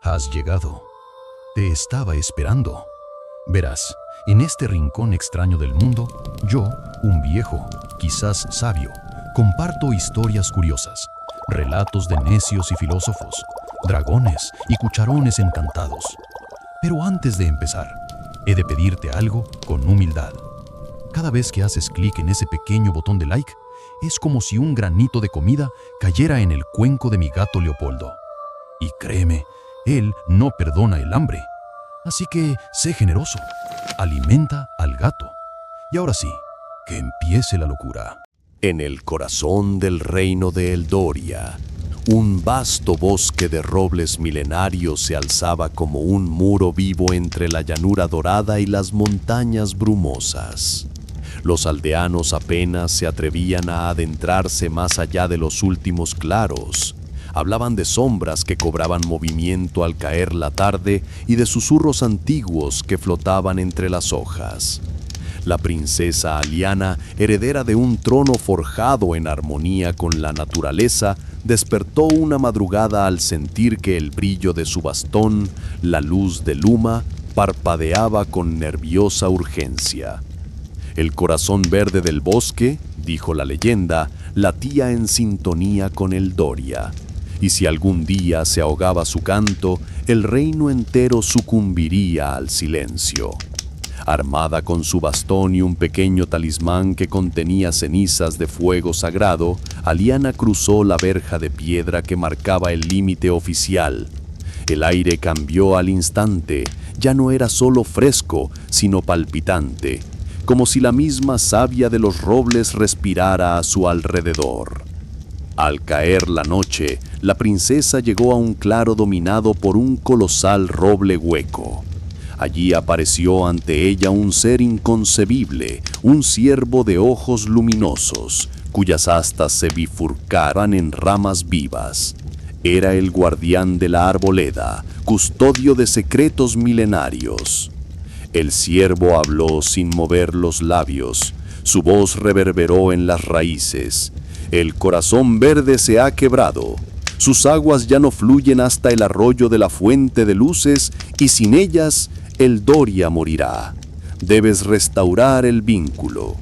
Has llegado. Te estaba esperando. Verás, en este rincón extraño del mundo, yo, un viejo, quizás sabio, comparto historias curiosas, relatos de necios y filósofos, dragones y cucharones encantados. Pero antes de empezar, he de pedirte algo con humildad. Cada vez que haces clic en ese pequeño botón de like, es como si un granito de comida cayera en el cuenco de mi gato Leopoldo. Y créeme, él no perdona el hambre. Así que sé generoso, alimenta al gato. Y ahora sí, que empiece la locura. En el corazón del reino de Eldoria, un vasto bosque de robles milenarios se alzaba como un muro vivo entre la llanura dorada y las montañas brumosas. Los aldeanos apenas se atrevían a adentrarse más allá de los últimos claros. Hablaban de sombras que cobraban movimiento al caer la tarde y de susurros antiguos que flotaban entre las hojas. La princesa Aliana, heredera de un trono forjado en armonía con la naturaleza, despertó una madrugada al sentir que el brillo de su bastón, la luz de Luma, parpadeaba con nerviosa urgencia. El corazón verde del bosque, dijo la leyenda, latía en sintonía con Eldoria. Y si algún día se ahogaba su canto, el reino entero sucumbiría al silencio. Armada con su bastón y un pequeño talismán que contenía cenizas de fuego sagrado, Aliana cruzó la verja de piedra que marcaba el límite oficial. El aire cambió al instante, ya no era solo fresco, sino palpitante, como si la misma savia de los robles respirara a su alrededor. Al caer la noche, la princesa llegó a un claro dominado por un colosal roble hueco. Allí apareció ante ella un ser inconcebible, un ciervo de ojos luminosos, cuyas astas se bifurcaban en ramas vivas. Era el guardián de la arboleda, custodio de secretos milenarios. El ciervo habló sin mover los labios, su voz reverberó en las raíces. El corazón verde se ha quebrado, sus aguas ya no fluyen hasta el arroyo de la fuente de luces y sin ellas Eldoria morirá. Debes restaurar el vínculo.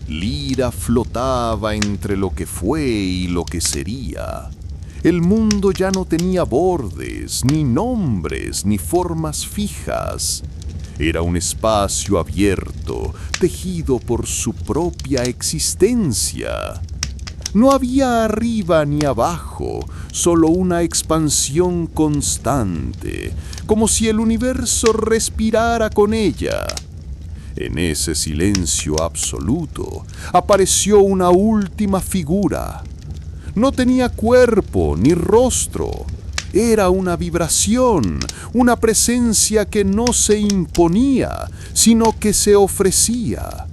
Lira flotaba entre lo que fue y lo que sería. El mundo ya no tenía bordes, ni nombres, ni formas fijas. Era un espacio abierto, tejido por su propia existencia. No había arriba ni abajo, solo una expansión constante, como si el universo respirara con ella. En ese silencio absoluto apareció una última figura. No tenía cuerpo ni rostro. Era una vibración, una presencia que no se imponía, sino que se ofrecía.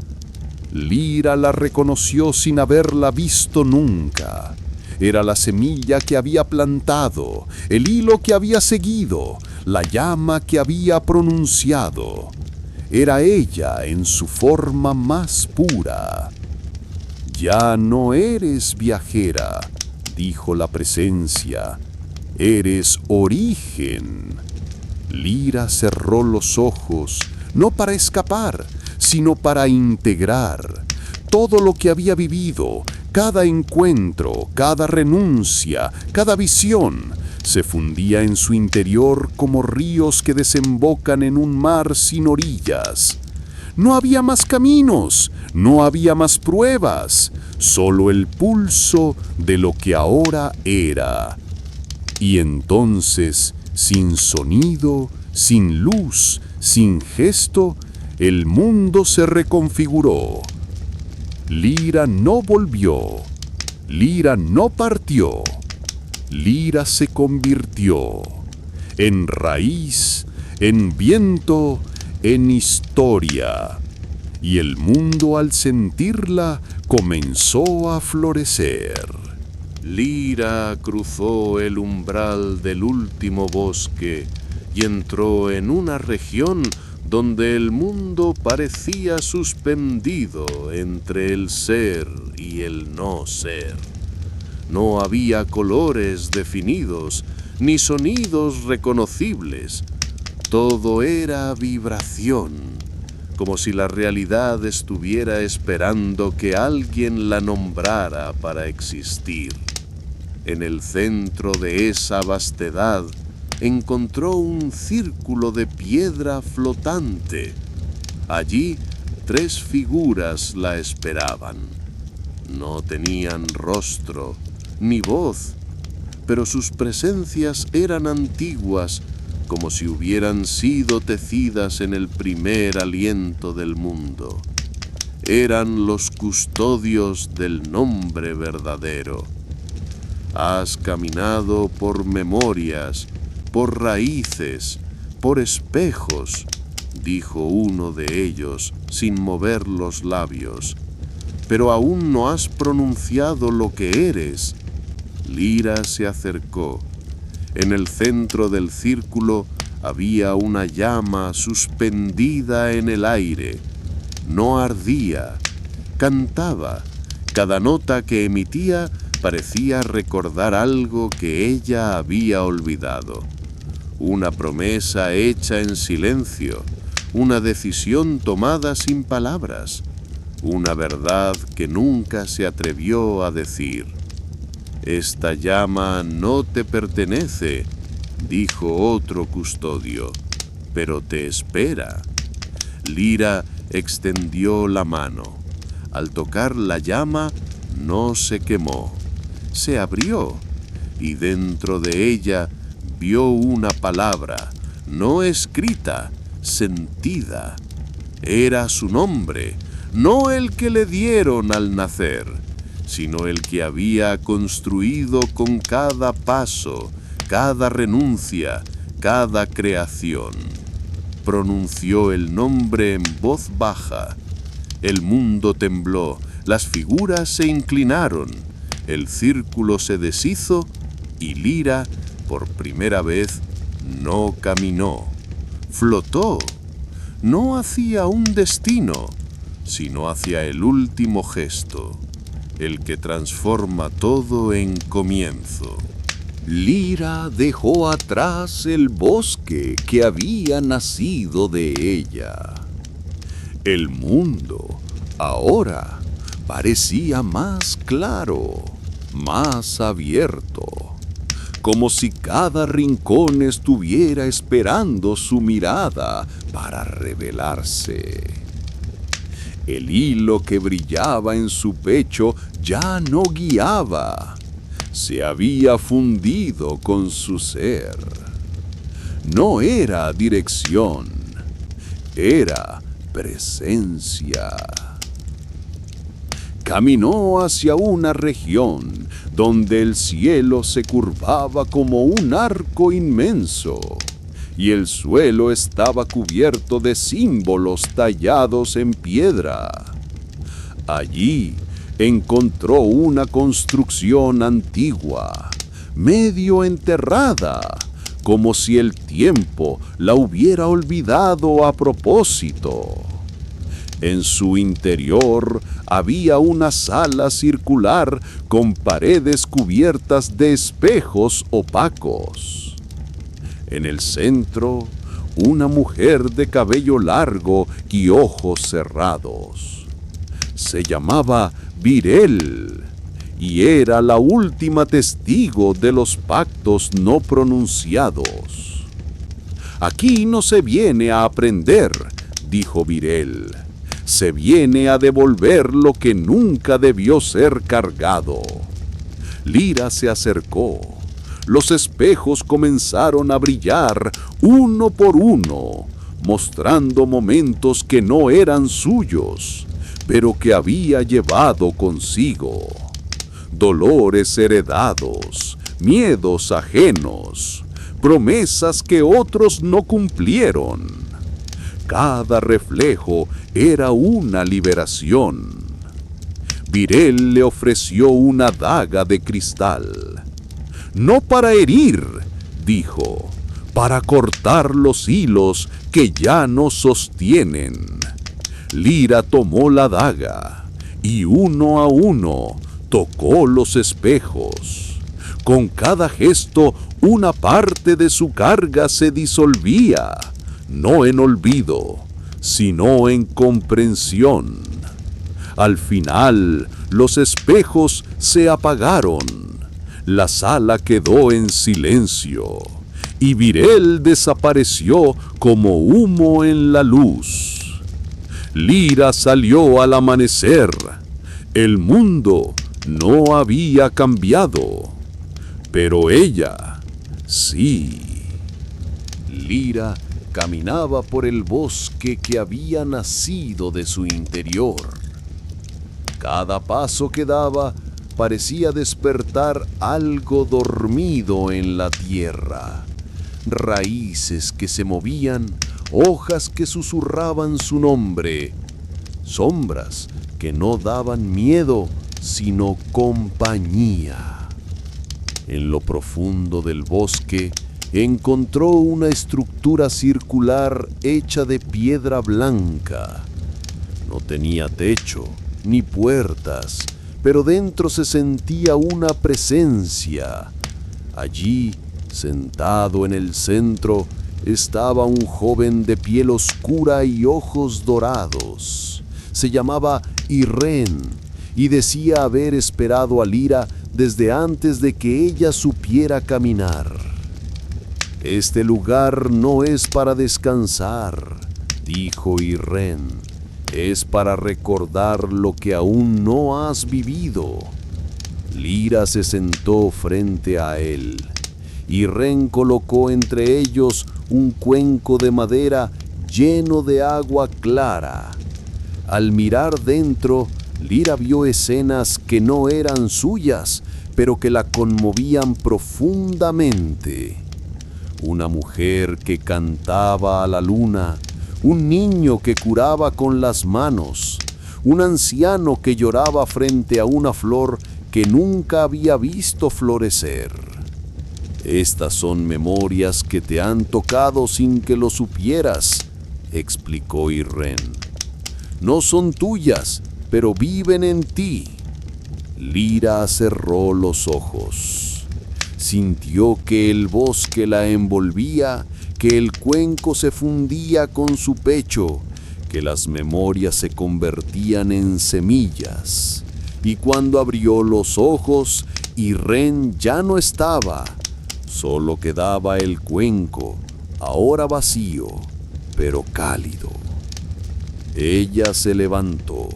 Lira la reconoció sin haberla visto nunca. Era la semilla que había plantado, el hilo que había seguido, la llama que había pronunciado. Era ella en su forma más pura. «Ya no eres viajera», dijo la presencia, «eres origen». Lira cerró los ojos, no para escapar, sino para integrar todo lo que había vivido, cada encuentro, cada renuncia, cada visión, se fundía en su interior como ríos que desembocan en un mar sin orillas. No había más caminos, no había más pruebas, solo el pulso de lo que ahora era. Y entonces, sin sonido, sin luz, sin gesto, el mundo se reconfiguró. Lira no volvió, Lira no partió, Lira se convirtió en raíz, en viento, en historia. Y el mundo al sentirla comenzó a florecer. Lira cruzó el umbral del último bosque y entró en una región donde el mundo parecía suspendido entre el ser y el no ser. No había colores definidos, ni sonidos reconocibles. Todo era vibración, como si la realidad estuviera esperando que alguien la nombrara para existir. En el centro de esa vastedad encontró un círculo de piedra flotante. Allí 3 figuras la esperaban. No tenían rostro ni voz, pero sus presencias eran antiguas, como si hubieran sido tecidas en el primer aliento del mundo. Eran los custodios del nombre verdadero. Has caminado por memorias, por raíces, por espejos, dijo uno de ellos sin mover los labios, pero aún no has pronunciado lo que eres. Lira se acercó. En el centro del círculo había una llama suspendida en el aire. No ardía, cantaba. Cada nota que emitía parecía recordar algo que ella había olvidado. Una promesa hecha en silencio, una decisión tomada sin palabras, una verdad que nunca se atrevió a decir. Esta llama no te pertenece, dijo otro custodio, pero te espera. Lira extendió la mano. Al tocar la llama, no se quemó. Se abrió, y dentro de ella vio una palabra, no escrita, sentida. Era su nombre, no el que le dieron al nacer, sino el que había construido con cada paso, cada renuncia, cada creación. Pronunció el nombre en voz baja. El mundo tembló, las figuras se inclinaron, el círculo se deshizo y Lira, por primera vez, no caminó, flotó, no hacia un destino, sino hacia el último gesto, el que transforma todo en comienzo. Lira dejó atrás el bosque que había nacido de ella. El mundo ahora parecía más claro, más abierto, como si cada rincón estuviera esperando su mirada para revelarse. El hilo que brillaba en su pecho ya no guiaba, se había fundido con su ser. No era dirección, era presencia. Caminó hacia una región donde el cielo se curvaba como un arco inmenso y el suelo estaba cubierto de símbolos tallados en piedra. Allí encontró una construcción antigua, medio enterrada, como si el tiempo la hubiera olvidado a propósito. En su interior había una sala circular con paredes cubiertas de espejos opacos. En el centro, una mujer de cabello largo y ojos cerrados. Se llamaba Virel y era la última testigo de los pactos no pronunciados. Aquí no se viene a aprender, dijo Virel. Se viene a devolver lo que nunca debió ser cargado. Lira se acercó. Los espejos comenzaron a brillar uno por uno, mostrando momentos que no eran suyos, pero que había llevado consigo. Dolores heredados, miedos ajenos, promesas que otros no cumplieron. Cada reflejo era una liberación. Virel le ofreció una daga de cristal. No para herir, dijo, para cortar los hilos que ya no sostienen. Lira tomó la daga y uno a uno tocó los espejos. Con cada gesto, una parte de su carga se disolvía, no en olvido, sino en comprensión. Al final, los espejos se apagaron, la sala quedó en silencio, y Virel desapareció como humo en la luz. Lira salió al amanecer. El mundo no había cambiado, pero ella sí. Lira caminaba por el bosque que había nacido de su interior. Cada paso que daba parecía despertar algo dormido en la tierra. Raíces que se movían, hojas que susurraban su nombre, sombras que no daban miedo, sino compañía. En lo profundo del bosque encontró una estructura circular hecha de piedra blanca. No tenía techo ni puertas, pero dentro se sentía una presencia. Allí, sentado en el centro, estaba un joven de piel oscura y ojos dorados. Se llamaba Irren y decía haber esperado a Lira desde antes de que ella supiera caminar. «Este lugar no es para descansar», dijo Irren. «Es para recordar lo que aún no has vivido». Lira se sentó frente a él. Irren colocó entre ellos un cuenco de madera lleno de agua clara. Al mirar dentro, Lira vio escenas que no eran suyas, pero que la conmovían profundamente. Una mujer que cantaba a la luna, un niño que curaba con las manos, un anciano que lloraba frente a una flor que nunca había visto florecer. «Estas son memorias que te han tocado sin que lo supieras», explicó Irren. «No son tuyas, pero viven en ti». Lira cerró los ojos. Sintió que el bosque la envolvía, que el cuenco se fundía con su pecho, que las memorias se convertían en semillas. Y cuando abrió los ojos, Irren ya no estaba. Solo quedaba el cuenco, ahora vacío, pero cálido. Ella se levantó.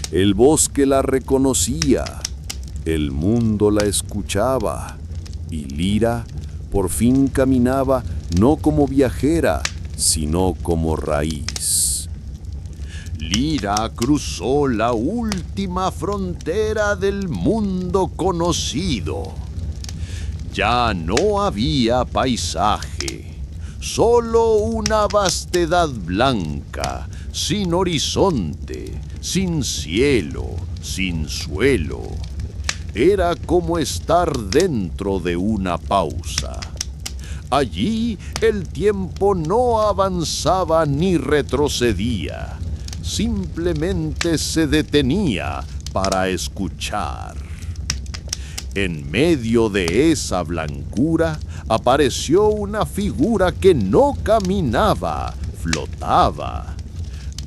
El bosque la reconocía, el mundo la escuchaba, y Lira por fin caminaba no como viajera, sino como raíz. Lira cruzó la última frontera del mundo conocido. Ya no había paisaje, solo una vastedad blanca, sin horizonte, sin cielo, sin suelo. Era como estar dentro de una pausa. Allí el tiempo no avanzaba ni retrocedía, simplemente se detenía para escuchar. En medio de esa blancura apareció una figura que no caminaba, flotaba.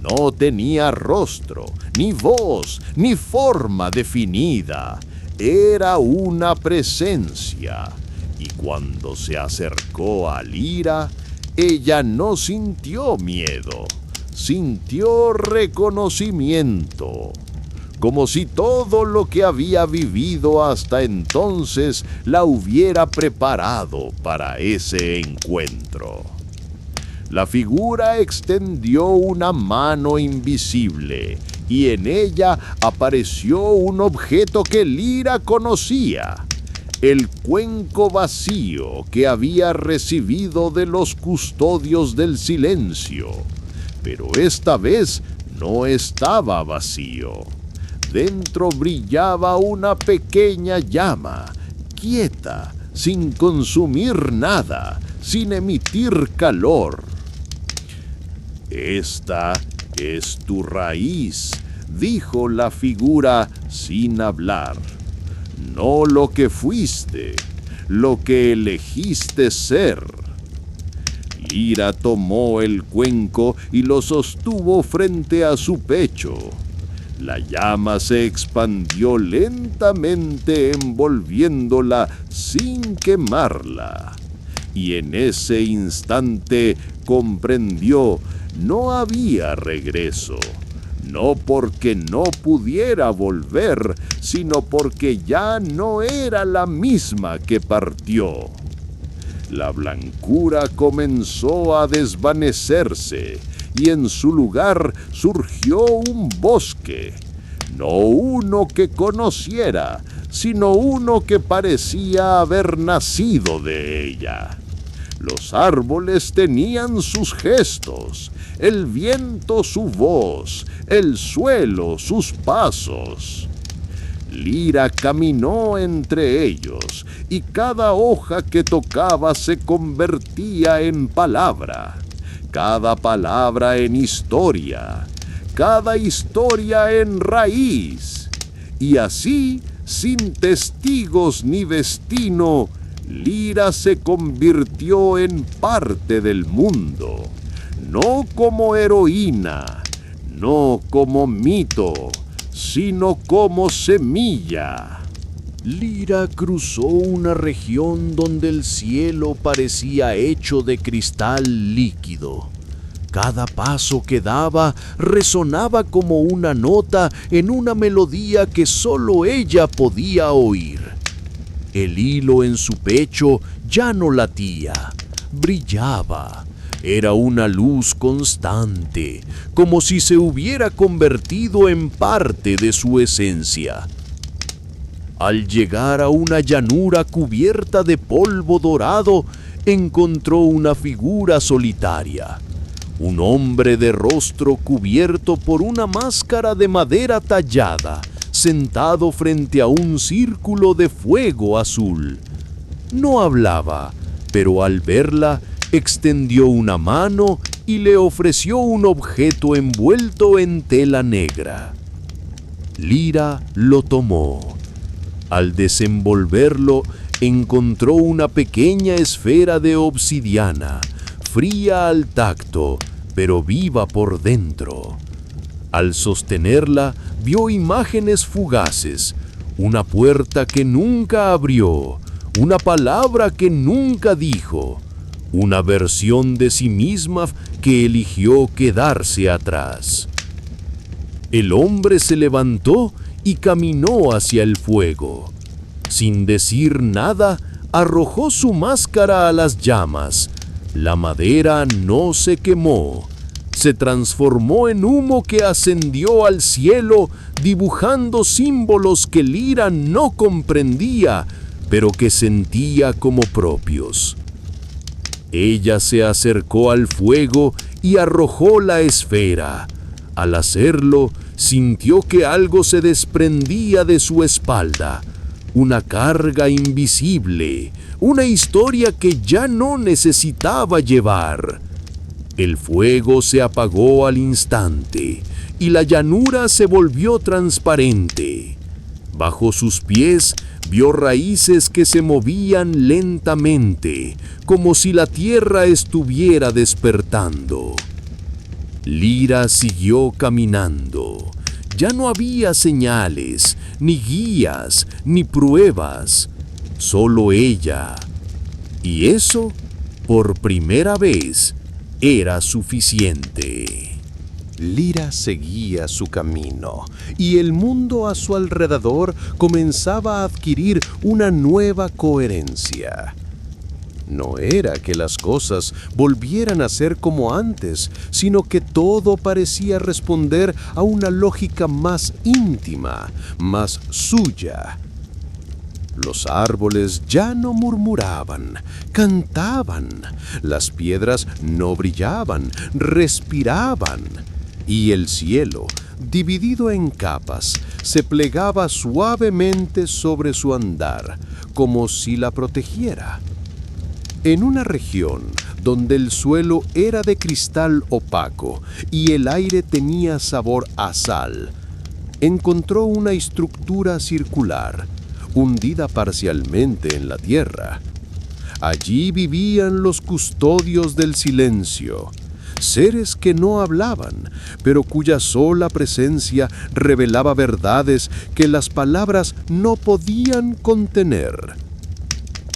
No tenía rostro, ni voz, ni forma definida. Era una presencia. Y cuando se acercó a Lira, ella no sintió miedo, sintió reconocimiento. Como si todo lo que había vivido hasta entonces la hubiera preparado para ese encuentro. La figura extendió una mano invisible y en ella apareció un objeto que Lira conocía, el cuenco vacío que había recibido de los custodios del silencio. Pero esta vez no estaba vacío. Dentro brillaba una pequeña llama, quieta, sin consumir nada, sin emitir calor. «Esta es tu raíz», dijo la figura sin hablar. no lo que fuiste, lo que elegiste ser. Lira tomó el cuenco y lo sostuvo frente a su pecho. La llama se expandió lentamente envolviéndola sin quemarla. Y en ese instante comprendió, no había regreso. No porque no pudiera volver, sino porque ya no era la misma que partió. La blancura comenzó a desvanecerse y en su lugar surgió un bosque. No uno que conociera, sino uno que parecía haber nacido de ella. Los árboles tenían sus gestos, el viento su voz, el suelo sus pasos. Lira caminó entre ellos y cada hoja que tocaba se convertía en palabra, cada palabra en historia, cada historia en raíz. Y así, sin testigos ni destino, Lira se convirtió en parte del mundo, no como heroína, no como mito, sino como semilla. Lira cruzó una región donde el cielo parecía hecho de cristal líquido. Cada paso que daba resonaba como una nota en una melodía que solo ella podía oír. El hilo en su pecho ya no latía, brillaba. Era una luz constante, como si se hubiera convertido en parte de su esencia. Al llegar a una llanura cubierta de polvo dorado, encontró una figura solitaria. Un hombre de rostro cubierto por una máscara de madera tallada, sentado frente a un círculo de fuego azul. No hablaba, pero al verla, extendió una mano y le ofreció un objeto envuelto en tela negra. Lira lo tomó. Al desenvolverlo, encontró una pequeña esfera de obsidiana, fría al tacto, pero viva por dentro. Al sostenerla, vio imágenes fugaces, una puerta que nunca abrió, una palabra que nunca dijo, una versión de sí misma que eligió quedarse atrás. El hombre se levantó y caminó hacia el fuego. Sin decir nada, arrojó su máscara a las llamas. La madera no se quemó. Se transformó en humo que ascendió al cielo, dibujando símbolos que Lira no comprendía, pero que sentía como propios. Ella se acercó al fuego y arrojó la esfera. Al hacerlo, sintió que algo se desprendía de su espalda, una carga invisible, una historia que ya no necesitaba llevar. El fuego se apagó al instante y la llanura se volvió transparente. Bajo sus pies vio raíces que se movían lentamente, como si la tierra estuviera despertando. Lira siguió caminando. Ya no había señales, ni guías, ni pruebas, solo ella. Y eso, por primera vez, era suficiente. Lira seguía su camino, y el mundo a su alrededor comenzaba a adquirir una nueva coherencia. No era que las cosas volvieran a ser como antes, sino que todo parecía responder a una lógica más íntima, más suya. Los árboles ya no murmuraban, cantaban. Las piedras no brillaban, respiraban. Y el cielo, dividido en capas, se plegaba suavemente sobre su andar, como si la protegiera. En una región donde el suelo era de cristal opaco y el aire tenía sabor a sal, encontró una estructura circular, hundida parcialmente en la tierra. Allí vivían los custodios del silencio, seres que no hablaban, pero cuya sola presencia revelaba verdades que las palabras no podían contener.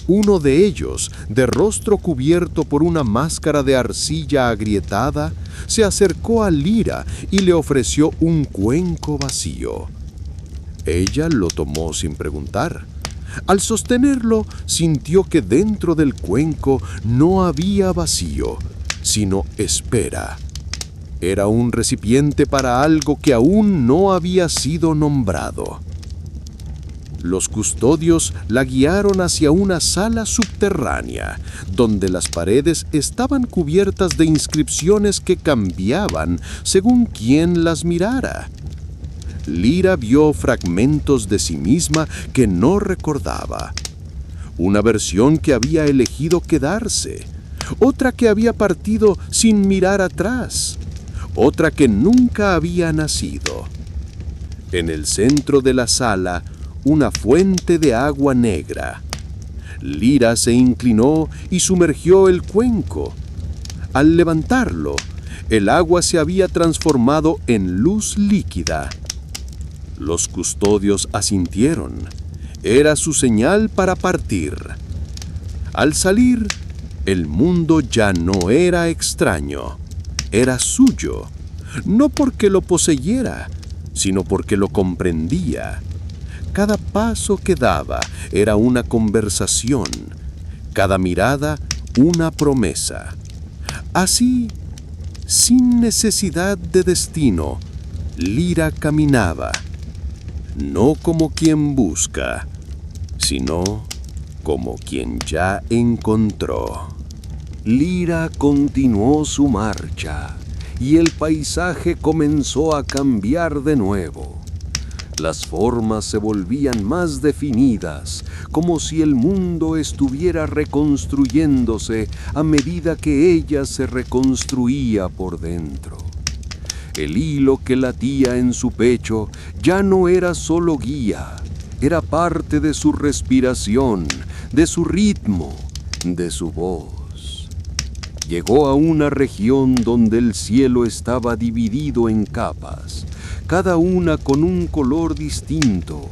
Uno de ellos, de rostro cubierto por una máscara de arcilla agrietada, se acercó a Lira y le ofreció un cuenco vacío. Ella lo tomó sin preguntar. Al sostenerlo, sintió que dentro del cuenco no había vacío, sino espera. Era un recipiente para algo que aún no había sido nombrado. Los custodios la guiaron hacia una sala subterránea, donde las paredes estaban cubiertas de inscripciones que cambiaban según quien las mirara. Lira vio fragmentos de sí misma que no recordaba. Una versión que había elegido quedarse, otra que había partido sin mirar atrás, otra que nunca había nacido. En el centro de la sala, una fuente de agua negra. Lira se inclinó y sumergió el cuenco. Al levantarlo, el agua se había transformado en luz líquida. Los custodios asintieron. Era su señal para partir. Al salir, el mundo ya no era extraño. Era suyo, no porque lo poseyera, sino porque lo comprendía. Cada paso que daba era una conversación, cada mirada una promesa. Así, sin necesidad de destino, Lira caminaba, no como quien busca, sino como quien ya encontró. Lira continuó su marcha y el paisaje comenzó a cambiar de nuevo. Las formas se volvían más definidas, como si el mundo estuviera reconstruyéndose a medida que ella se reconstruía por dentro. El hilo que latía en su pecho ya no era solo guía, era parte de su respiración, de su ritmo, de su voz. Llegó a una región donde el cielo estaba dividido en capas, cada una con un color distinto: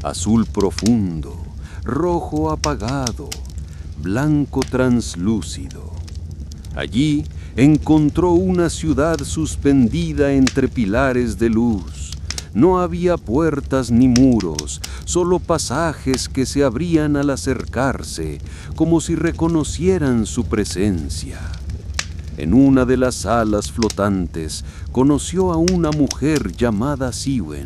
azul profundo, rojo apagado, blanco translúcido. Allí encontró una ciudad suspendida entre pilares de luz. No había puertas ni muros, solo pasajes que se abrían al acercarse, como si reconocieran su presencia. En una de las salas flotantes conoció a una mujer llamada Siwen.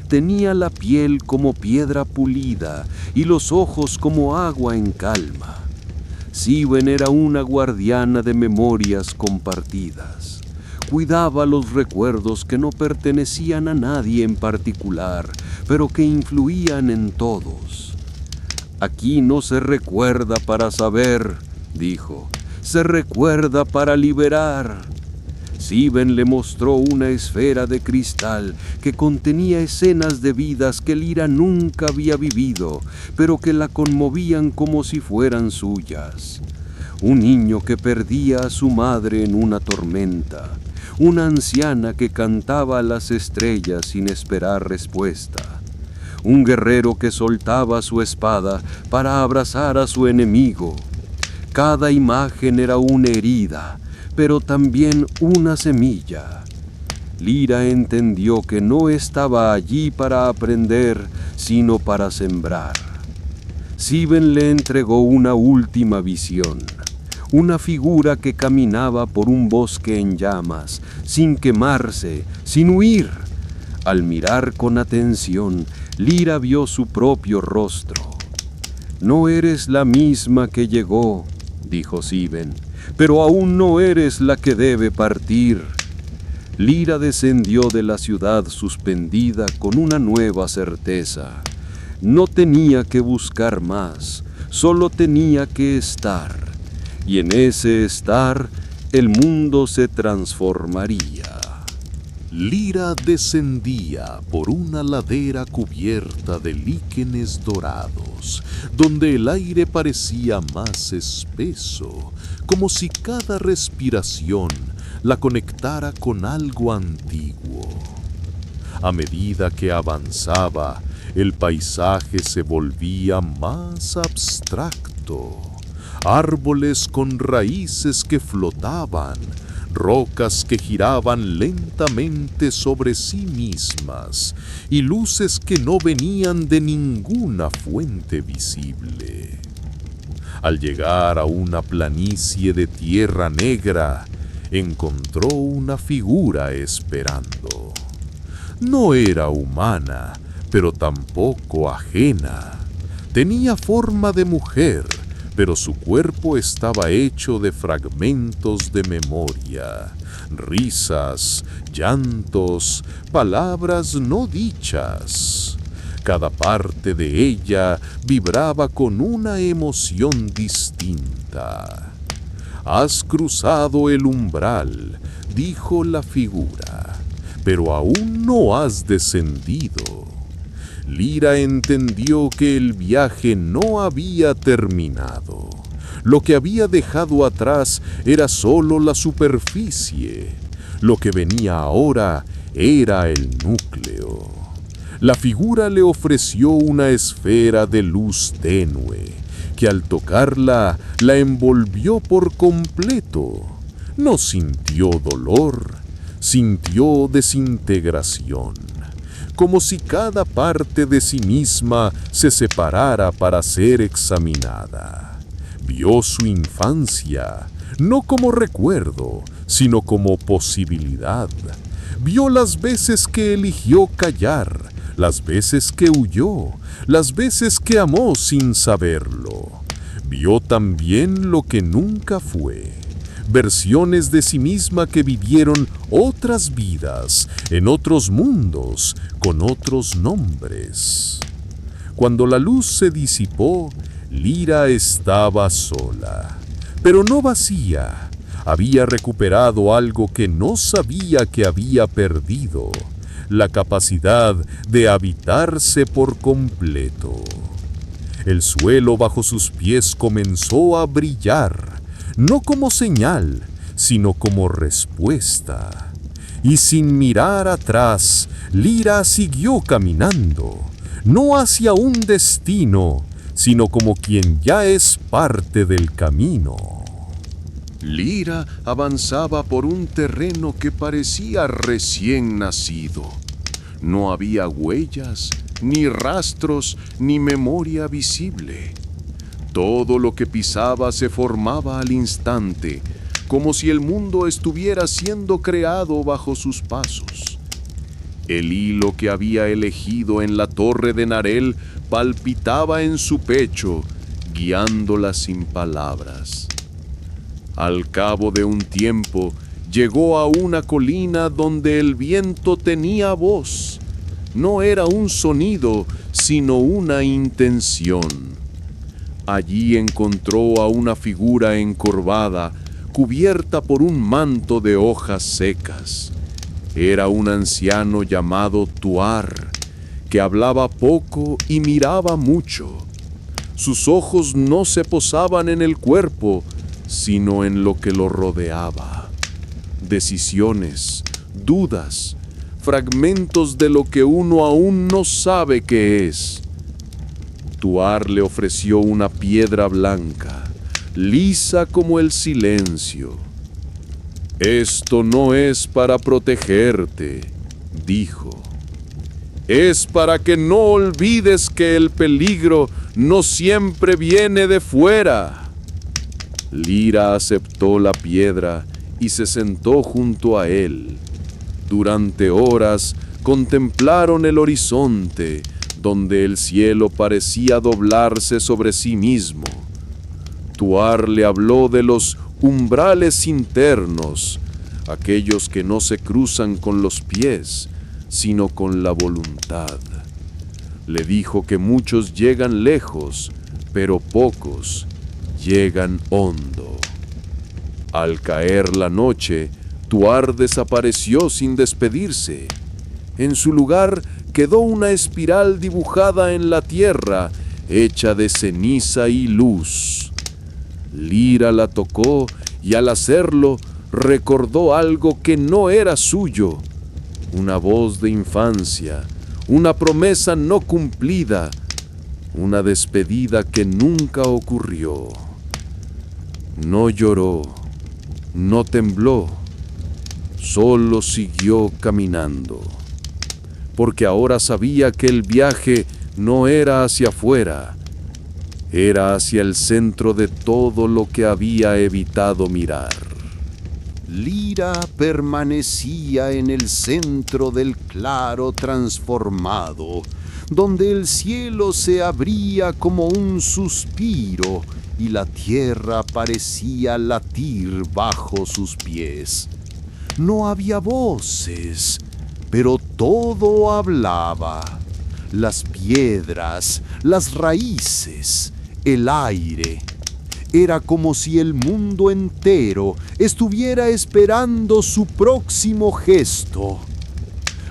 Tenía la piel como piedra pulida y los ojos como agua en calma. Siwen era una guardiana de memorias compartidas. Cuidaba los recuerdos que no pertenecían a nadie en particular, pero que influían en todos. Aquí no se recuerda para saber, dijo, se recuerda para liberar. Siwen le mostró una esfera de cristal que contenía escenas de vidas que Lira nunca había vivido, pero que la conmovían como si fueran suyas. Un niño que perdía a su madre en una tormenta, una anciana que cantaba a las estrellas sin esperar respuesta, un guerrero que soltaba su espada para abrazar a su enemigo. Cada imagen era una herida, pero también una semilla. Lira entendió que no estaba allí para aprender, sino para sembrar. Siwen le entregó una última visión, una figura que caminaba por un bosque en llamas, sin quemarse, sin huir. Al mirar con atención, Lira vio su propio rostro. «No eres la misma que llegó», dijo Siwen, «pero aún no eres la que debe partir». Lira descendió de la ciudad suspendida con una nueva certeza. No tenía que buscar más, solo tenía que estar. Y en ese estar, el mundo se transformaría. Lira descendía por una ladera cubierta de líquenes dorados, donde el aire parecía más espeso, como si cada respiración la conectara con algo antiguo. A medida que avanzaba, el paisaje se volvía más abstracto. Árboles con raíces que flotaban, rocas que giraban lentamente sobre sí mismas y luces que no venían de ninguna fuente visible. Al llegar a una planicie de tierra negra, encontró una figura esperando. No era humana, pero tampoco ajena. Tenía forma de mujer, pero su cuerpo estaba hecho de fragmentos de memoria, risas, llantos, palabras no dichas. Cada parte de ella vibraba con una emoción distinta. «Has cruzado el umbral», dijo la figura, «pero aún no has descendido». Lira entendió que el viaje no había terminado. Lo que había dejado atrás era solo la superficie. Lo que venía ahora era el núcleo. La figura le ofreció una esfera de luz tenue, que al tocarla la envolvió por completo. No sintió dolor, sintió desintegración, como si cada parte de sí misma se separara para ser examinada. Vio su infancia, no como recuerdo, sino como posibilidad. Vio las veces que eligió callar, las veces que huyó, las veces que amó sin saberlo. Vio también lo que nunca fue. Versiones de sí misma que vivieron otras vidas, en otros mundos, con otros nombres. Cuando la luz se disipó, Lira estaba sola, pero no vacía. Había recuperado algo que no sabía que había perdido: la capacidad de habitarse por completo. El suelo bajo sus pies comenzó a brillar, no como señal, sino como respuesta. Y sin mirar atrás, Lira siguió caminando, no hacia un destino, sino como quien ya es parte del camino. Lira avanzaba por un terreno que parecía recién nacido. No había huellas, ni rastros, ni memoria visible. Todo lo que pisaba se formaba al instante, como si el mundo estuviera siendo creado bajo sus pasos. El hilo que había elegido en la torre de Narel palpitaba en su pecho, guiándola sin palabras. Al cabo de un tiempo, llegó a una colina donde el viento tenía voz. No era un sonido, sino una intención. Allí encontró a una figura encorvada, cubierta por un manto de hojas secas. Era un anciano llamado Tuar, que hablaba poco y miraba mucho. Sus ojos no se posaban en el cuerpo, sino en lo que lo rodeaba. Decisiones, dudas, fragmentos de lo que uno aún no sabe qué es. Tuar le ofreció una piedra blanca, lisa como el silencio. «Esto no es para protegerte», dijo. «Es para que no olvides que el peligro no siempre viene de fuera». Lira aceptó la piedra y se sentó junto a él. Durante horas contemplaron el horizonte, donde el cielo parecía doblarse sobre sí mismo. Tuar le habló de los umbrales internos, aquellos que no se cruzan con los pies, sino con la voluntad. Le dijo que muchos llegan lejos, pero pocos llegan hondo. Al caer la noche, Tuar desapareció sin despedirse. En su lugar quedó una espiral dibujada en la tierra, hecha de ceniza y luz. Lira la tocó y al hacerlo recordó algo que no era suyo. Una voz de infancia, una promesa no cumplida, una despedida que nunca ocurrió. No lloró, no tembló, solo siguió caminando, porque ahora sabía que el viaje no era hacia afuera, era hacia el centro de todo lo que había evitado mirar. Lira permanecía en el centro del claro transformado, donde el cielo se abría como un suspiro y la tierra parecía latir bajo sus pies. No había voces, pero todo hablaba. Las piedras, las raíces, el aire. Era como si el mundo entero estuviera esperando su próximo gesto.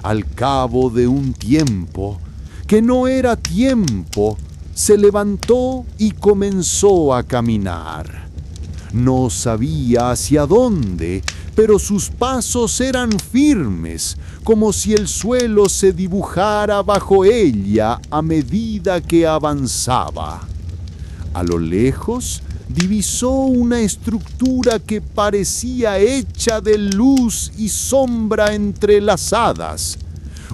Al cabo de un tiempo, que no era tiempo, se levantó y comenzó a caminar. No sabía hacia dónde, pero sus pasos eran firmes, como si el suelo se dibujara bajo ella a medida que avanzaba. A lo lejos, divisó una estructura que parecía hecha de luz y sombra entrelazadas,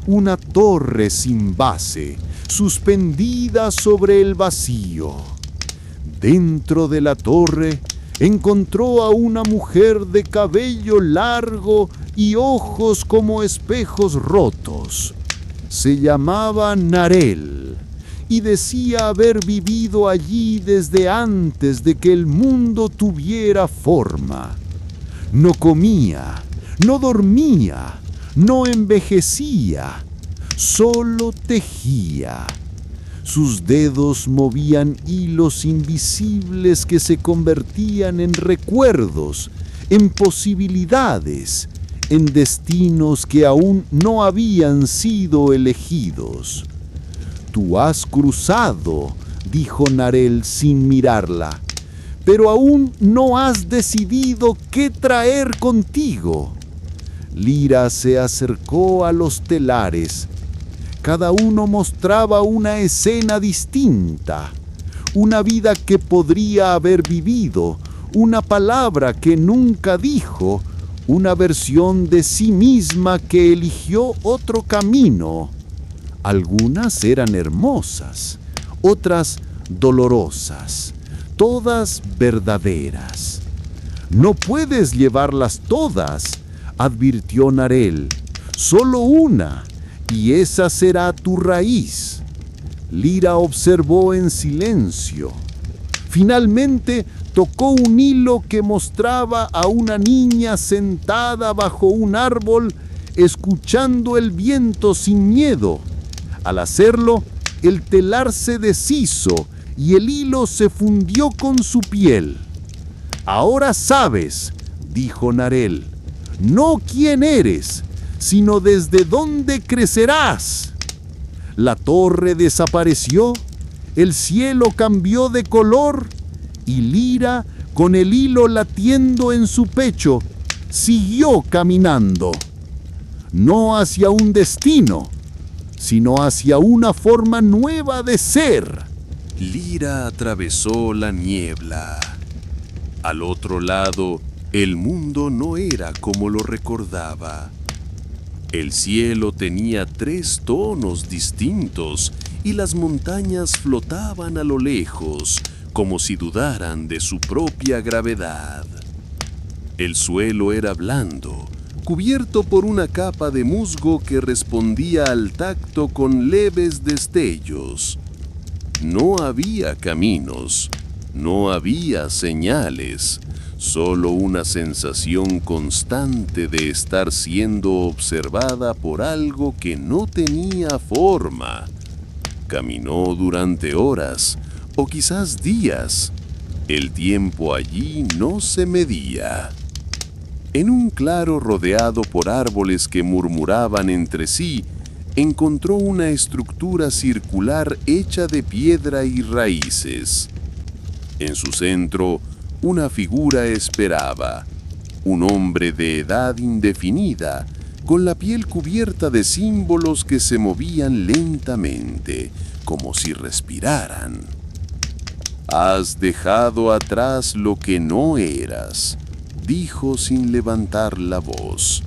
una torre sin base, suspendida sobre el vacío. Dentro de la torre encontró a una mujer de cabello largo y ojos como espejos rotos. Se llamaba Narel y decía haber vivido allí desde antes de que el mundo tuviera forma. No comía, no dormía, no envejecía, solo tejía. Sus dedos movían hilos invisibles que se convertían en recuerdos, en posibilidades, en destinos que aún no habían sido elegidos. «Tú has cruzado», dijo Narel sin mirarla, «pero aún no has decidido qué traer contigo». Lira se acercó a los telares. Cada uno mostraba una escena distinta, una vida que podría haber vivido, una palabra que nunca dijo, una versión de sí misma que eligió otro camino. Algunas eran hermosas, otras dolorosas, todas verdaderas. «No puedes llevarlas todas», advirtió Narel, «solo una, y esa será tu raíz». Lira observó en silencio. Finalmente tocó un hilo que mostraba a una niña sentada bajo un árbol, escuchando el viento sin miedo. Al hacerlo, el telar se deshizo y el hilo se fundió con su piel. «Ahora sabes», dijo Narel, «no quién eres, sino desde dónde crecerás». La torre desapareció, el cielo cambió de color y Lira, con el hilo latiendo en su pecho, siguió caminando. No hacia un destino, sino hacia una forma nueva de ser. Lira atravesó la niebla. Al otro lado, el mundo no era como lo recordaba. El cielo tenía 3 tonos distintos y las montañas flotaban a lo lejos, como si dudaran de su propia gravedad. El suelo era blando, cubierto por una capa de musgo que respondía al tacto con leves destellos. No había caminos, no había señales, solo una sensación constante de estar siendo observada por algo que no tenía forma. Caminó durante horas, o quizás días. El tiempo allí no se medía. En un claro rodeado por árboles que murmuraban entre sí, encontró una estructura circular hecha de piedra y raíces. En su centro, una figura esperaba, un hombre de edad indefinida, con la piel cubierta de símbolos que se movían lentamente, como si respiraran. «Has dejado atrás lo que no eras», dijo sin levantar la voz.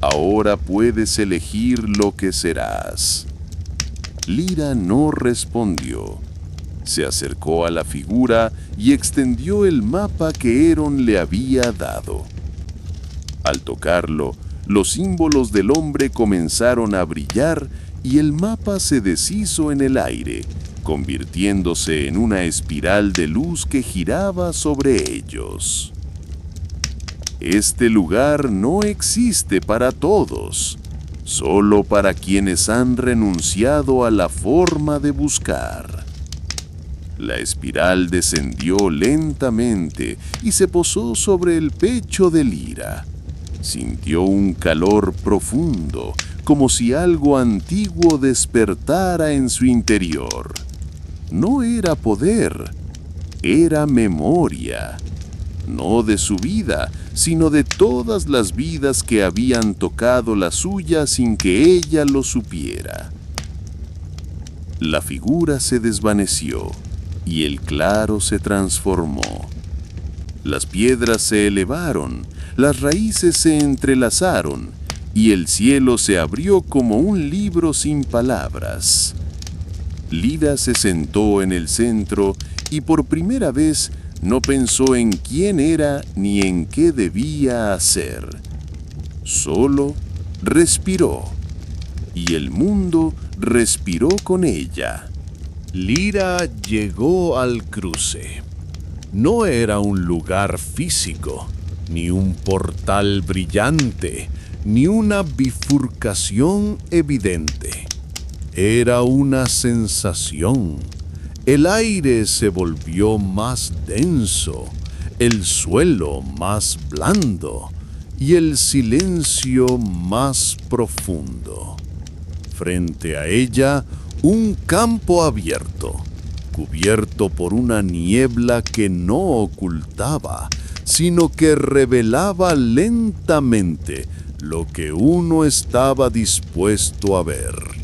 «Ahora puedes elegir lo que serás». Lyra no respondió. Se acercó a la figura y extendió el mapa que Eron le había dado. Al tocarlo, los símbolos del hombre comenzaron a brillar y el mapa se deshizo en el aire, convirtiéndose en una espiral de luz que giraba sobre ellos. Este lugar no existe para todos, solo para quienes han renunciado a la forma de buscar. La espiral descendió lentamente y se posó sobre el pecho de Lyra. Sintió un calor profundo, como si algo antiguo despertara en su interior. No era poder, era memoria. No de su vida, sino de todas las vidas que habían tocado la suya sin que ella lo supiera. La figura se desvaneció y el claro se transformó. Las piedras se elevaron, las raíces se entrelazaron y el cielo se abrió como un libro sin palabras. Lyra se sentó en el centro y por primera vez no pensó en quién era ni en qué debía hacer. Solo respiró, y el mundo respiró con ella. Lyra llegó al cruce. No era un lugar físico, ni un portal brillante, ni una bifurcación evidente. Era una sensación. El aire se volvió más denso, el suelo más blando y el silencio más profundo. Frente a ella, un campo abierto, cubierto por una niebla que no ocultaba, sino que revelaba lentamente lo que uno estaba dispuesto a ver.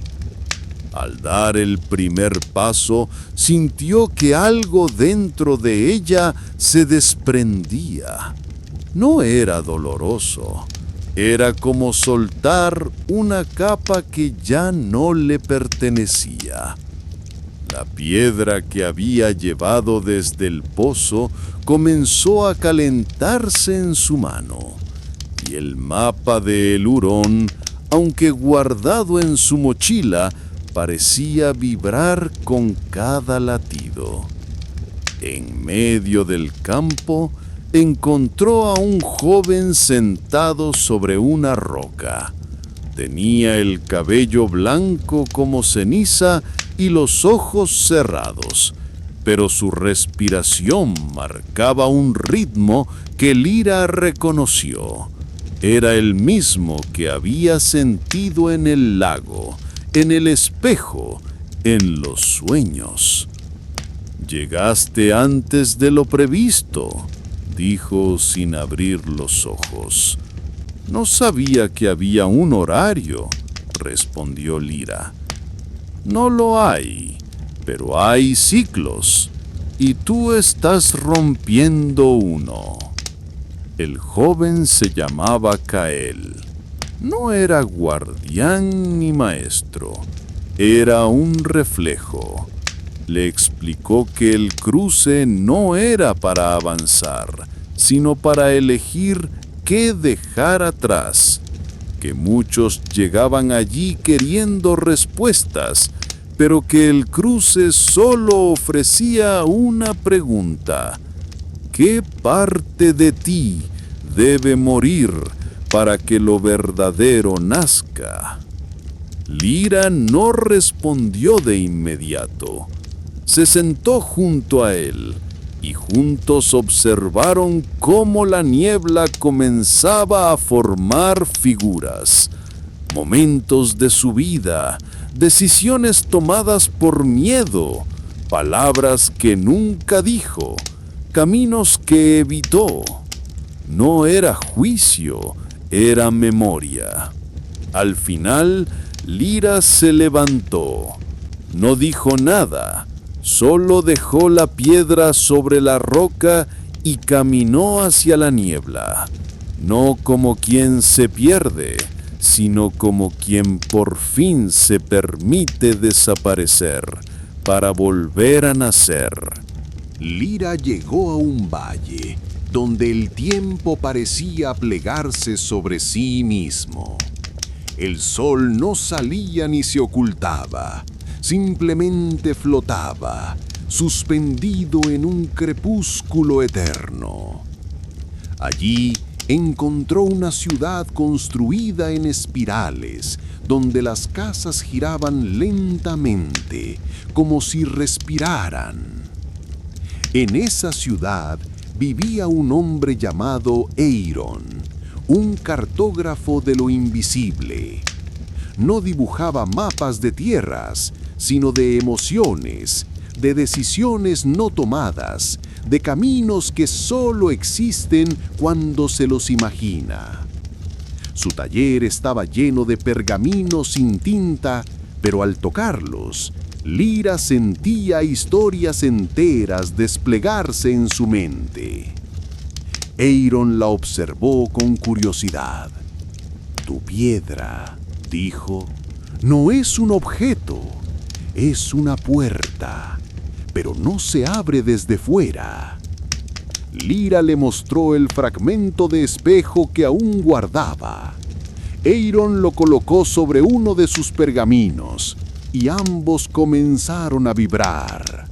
Al dar el primer paso, sintió que algo dentro de ella se desprendía. No era doloroso, era como soltar una capa que ya no le pertenecía. La piedra que había llevado desde el pozo comenzó a calentarse en su mano, y el mapa de El Hurón, aunque guardado en su mochila, parecía vibrar con cada latido. En medio del campo, encontró a un joven sentado sobre una roca. Tenía el cabello blanco como ceniza y los ojos cerrados, pero su respiración marcaba un ritmo que Lyra reconoció. Era el mismo que había sentido en el lago, en el espejo, en los sueños. «Llegaste antes de lo previsto», dijo sin abrir los ojos. «No sabía que había un horario», respondió Lyra. «No lo hay, pero hay ciclos, y tú estás rompiendo uno». El joven se llamaba Kael. No era guardián ni maestro, era un reflejo. Le explicó que el cruce no era para avanzar, sino para elegir qué dejar atrás, que muchos llegaban allí queriendo respuestas, pero que el cruce solo ofrecía una pregunta: ¿qué parte de ti debe morir para que lo verdadero nazca? Lyra no respondió de inmediato. Se sentó junto a él, y juntos observaron cómo la niebla comenzaba a formar figuras, momentos de su vida, decisiones tomadas por miedo, palabras que nunca dijo, caminos que evitó. No era juicio, era memoria. Al final, Lyra se levantó. No dijo nada, solo dejó la piedra sobre la roca y caminó hacia la niebla, no como quien se pierde, sino como quien por fin se permite desaparecer para volver a nacer. Lyra llegó a un valle donde el tiempo parecía plegarse sobre sí mismo. El sol no salía ni se ocultaba, simplemente flotaba, suspendido en un crepúsculo eterno. Allí encontró una ciudad construida en espirales, donde las casas giraban lentamente, como si respiraran. En esa ciudad vivía un hombre llamado Eiron, un cartógrafo de lo invisible. No dibujaba mapas de tierras, sino de emociones, de decisiones no tomadas, de caminos que solo existen cuando se los imagina. Su taller estaba lleno de pergaminos sin tinta, pero al tocarlos, Lyra sentía historias enteras desplegarse en su mente. Eiron la observó con curiosidad. «Tu piedra», dijo, «no es un objeto, es una puerta, pero no se abre desde fuera». Lyra le mostró el fragmento de espejo que aún guardaba. Eiron lo colocó sobre uno de sus pergaminos y ambos comenzaron a vibrar.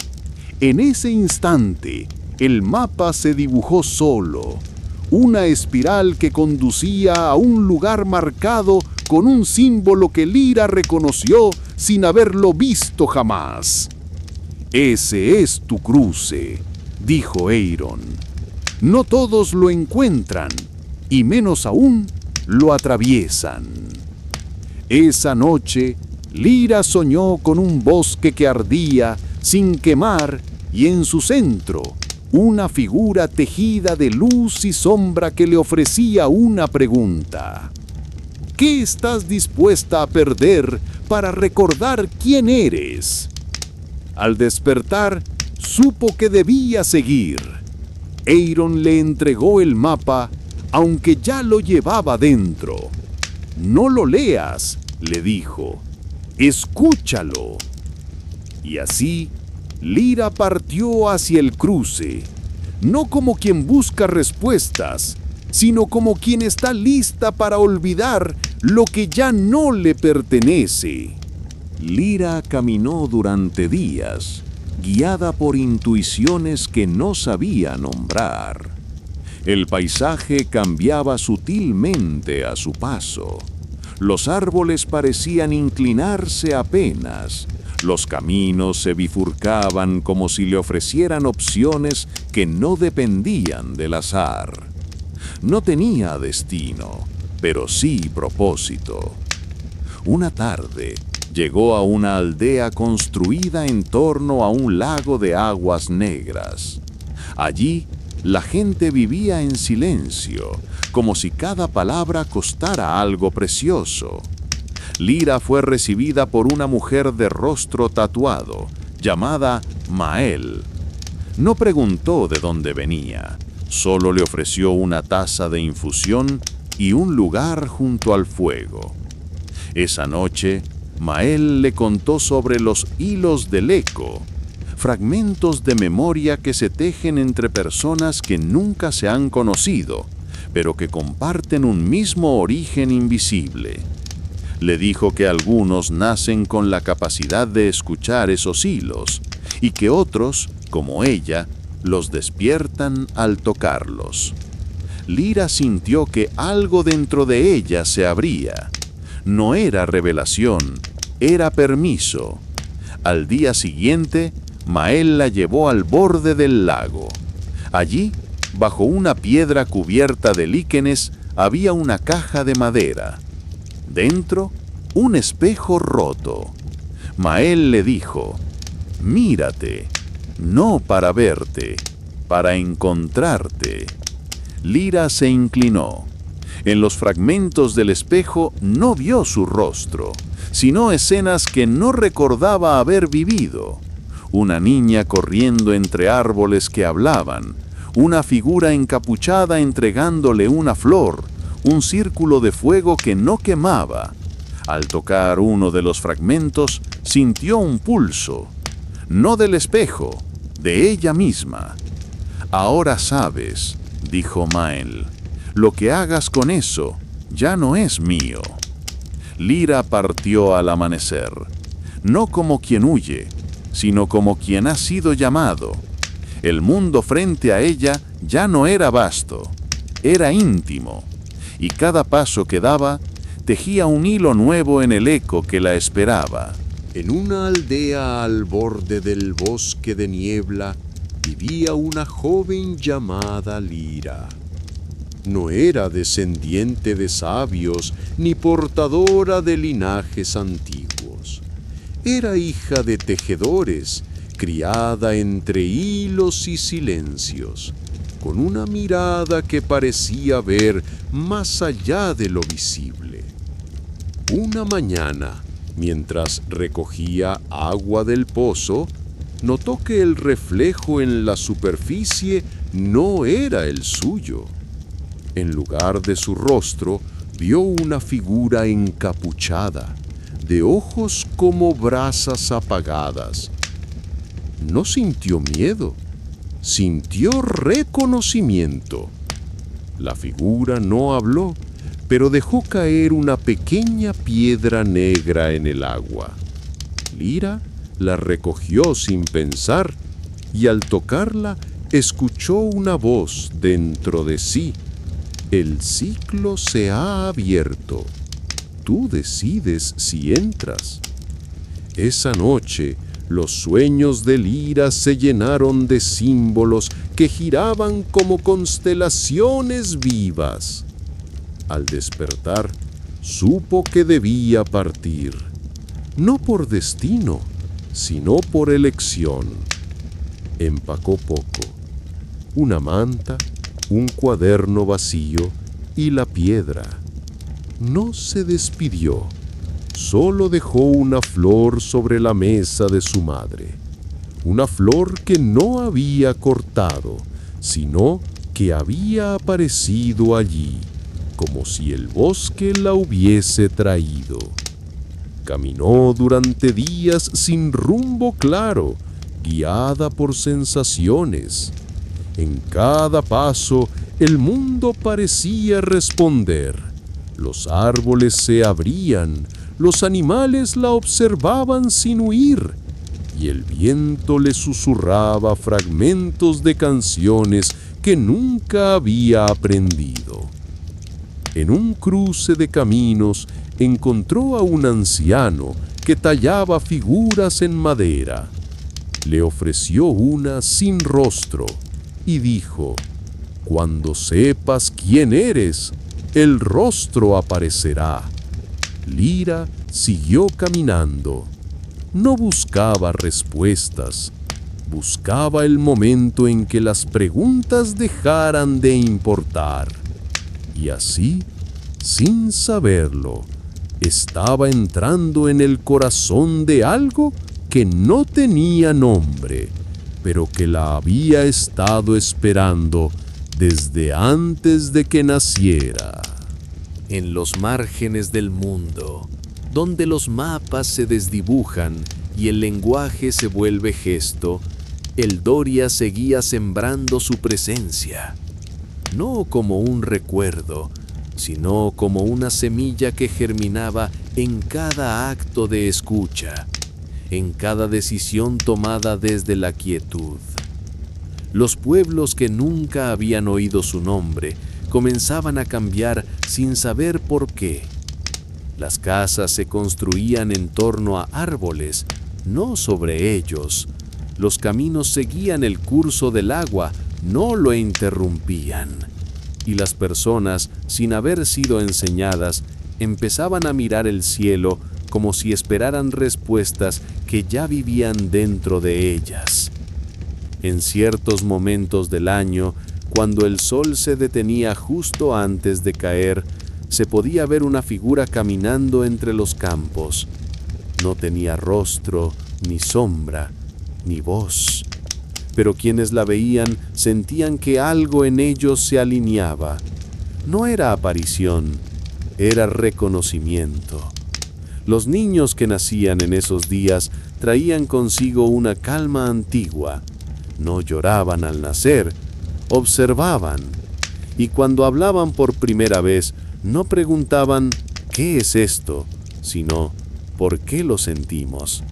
En ese instante, el mapa se dibujó solo, una espiral que conducía a un lugar marcado con un símbolo que Lyra reconoció sin haberlo visto jamás. «Ese es tu cruce», dijo Eiron. «No todos lo encuentran, y menos aún lo atraviesan». Esa noche, Lyra soñó con un bosque que ardía sin quemar y en su centro, una figura tejida de luz y sombra que le ofrecía una pregunta. ¿Qué estás dispuesta a perder para recordar quién eres? Al despertar, supo que debía seguir. Eiron le entregó el mapa, aunque ya lo llevaba dentro. «No lo leas», le dijo, «escúchalo». Y así, Lyra partió hacia el cruce, no como quien busca respuestas, sino como quien está lista para olvidar lo que ya no le pertenece. Lyra caminó durante días, guiada por intuiciones que no sabía nombrar. El paisaje cambiaba sutilmente a su paso. Los árboles parecían inclinarse apenas. Los caminos se bifurcaban como si le ofrecieran opciones que no dependían del azar. No tenía destino, pero sí propósito. Una tarde, llegó a una aldea construida en torno a un lago de aguas negras. Allí, la gente vivía en silencio, como si cada palabra costara algo precioso. Lyra fue recibida por una mujer de rostro tatuado, llamada Mael. No preguntó de dónde venía, solo le ofreció una taza de infusión y un lugar junto al fuego. Esa noche, Mael le contó sobre los hilos del eco, fragmentos de memoria que se tejen entre personas que nunca se han conocido, pero que comparten un mismo origen invisible. Le dijo que algunos nacen con la capacidad de escuchar esos hilos y que otros, como ella, los despiertan al tocarlos. Lyra sintió que algo dentro de ella se abría. No era revelación, era permiso. Al día siguiente, Mael la llevó al borde del lago. Allí, bajo una piedra cubierta de líquenes, había una caja de madera. Dentro, un espejo roto. Mael le dijo: «Mírate, no para verte, para encontrarte». Lira se inclinó. En los fragmentos del espejo no vio su rostro, sino escenas que no recordaba haber vivido. Una niña corriendo entre árboles que hablaban, una figura encapuchada entregándole una flor, un círculo de fuego que no quemaba. Al tocar uno de los fragmentos, sintió un pulso, no del espejo, de ella misma. «Ahora sabes», dijo Mael, «lo que hagas con eso ya no es mío». Lira partió al amanecer, no como quien huye, sino como quien ha sido llamado. El mundo frente a ella ya no era vasto, era íntimo, y cada paso que daba tejía un hilo nuevo en el eco que la esperaba. En una aldea al borde del bosque de niebla vivía una joven llamada Lira. No era descendiente de sabios ni portadora de linajes antiguos. Era hija de tejedores, criada entre hilos y silencios, con una mirada que parecía ver más allá de lo visible. Una mañana, mientras recogía agua del pozo, notó que el reflejo en la superficie no era el suyo. En lugar de su rostro, vio una figura encapuchada, de ojos como brasas apagadas. No sintió miedo, sintió reconocimiento. La figura no habló, pero dejó caer una pequeña piedra negra en el agua. Lira la recogió sin pensar y al tocarla escuchó una voz dentro de sí. «El ciclo se ha abierto. Tú decides si entras». Esa noche, los sueños de Lira se llenaron de símbolos que giraban como constelaciones vivas. Al despertar, supo que debía partir, no por destino, sino por elección. Empacó poco: una manta, un cuaderno vacío y la piedra. No se despidió, solo dejó una flor sobre la mesa de su madre. Una flor que no había cortado, sino que había aparecido allí, como si el bosque la hubiese traído. Caminó durante días sin rumbo claro, guiada por sensaciones. En cada paso, el mundo parecía responder. Los árboles se abrían, los animales la observaban sin huir, y el viento le susurraba fragmentos de canciones que nunca había aprendido. En un cruce de caminos encontró a un anciano que tallaba figuras en madera. Le ofreció una sin rostro y dijo: «Cuando sepas quién eres, el rostro aparecerá». Lira siguió caminando. No buscaba respuestas, buscaba el momento en que las preguntas dejaran de importar. Y así, sin saberlo, estaba entrando en el corazón de algo que no tenía nombre, pero que la había estado esperando desde antes de que naciera. En los márgenes del mundo, donde los mapas se desdibujan y el lenguaje se vuelve gesto, el Doria seguía sembrando su presencia, no como un recuerdo, sino como una semilla que germinaba en cada acto de escucha, en cada decisión tomada desde la quietud. Los pueblos que nunca habían oído su nombre comenzaban a cambiar sin saber por qué. Las casas se construían en torno a árboles, no sobre ellos. Los caminos seguían el curso del agua, no lo interrumpían. Y las personas, sin haber sido enseñadas, empezaban a mirar el cielo como si esperaran respuestas que ya vivían dentro de ellas. En ciertos momentos del año, cuando el sol se detenía justo antes de caer, se podía ver una figura caminando entre los campos. No tenía rostro, ni sombra, ni voz. Pero quienes la veían sentían que algo en ellos se alineaba. No era aparición, era reconocimiento. Los niños que nacían en esos días traían consigo una calma antigua. No lloraban al nacer, observaban. Y cuando hablaban por primera vez, no preguntaban ¿qué es esto?, sino ¿por qué lo sentimos?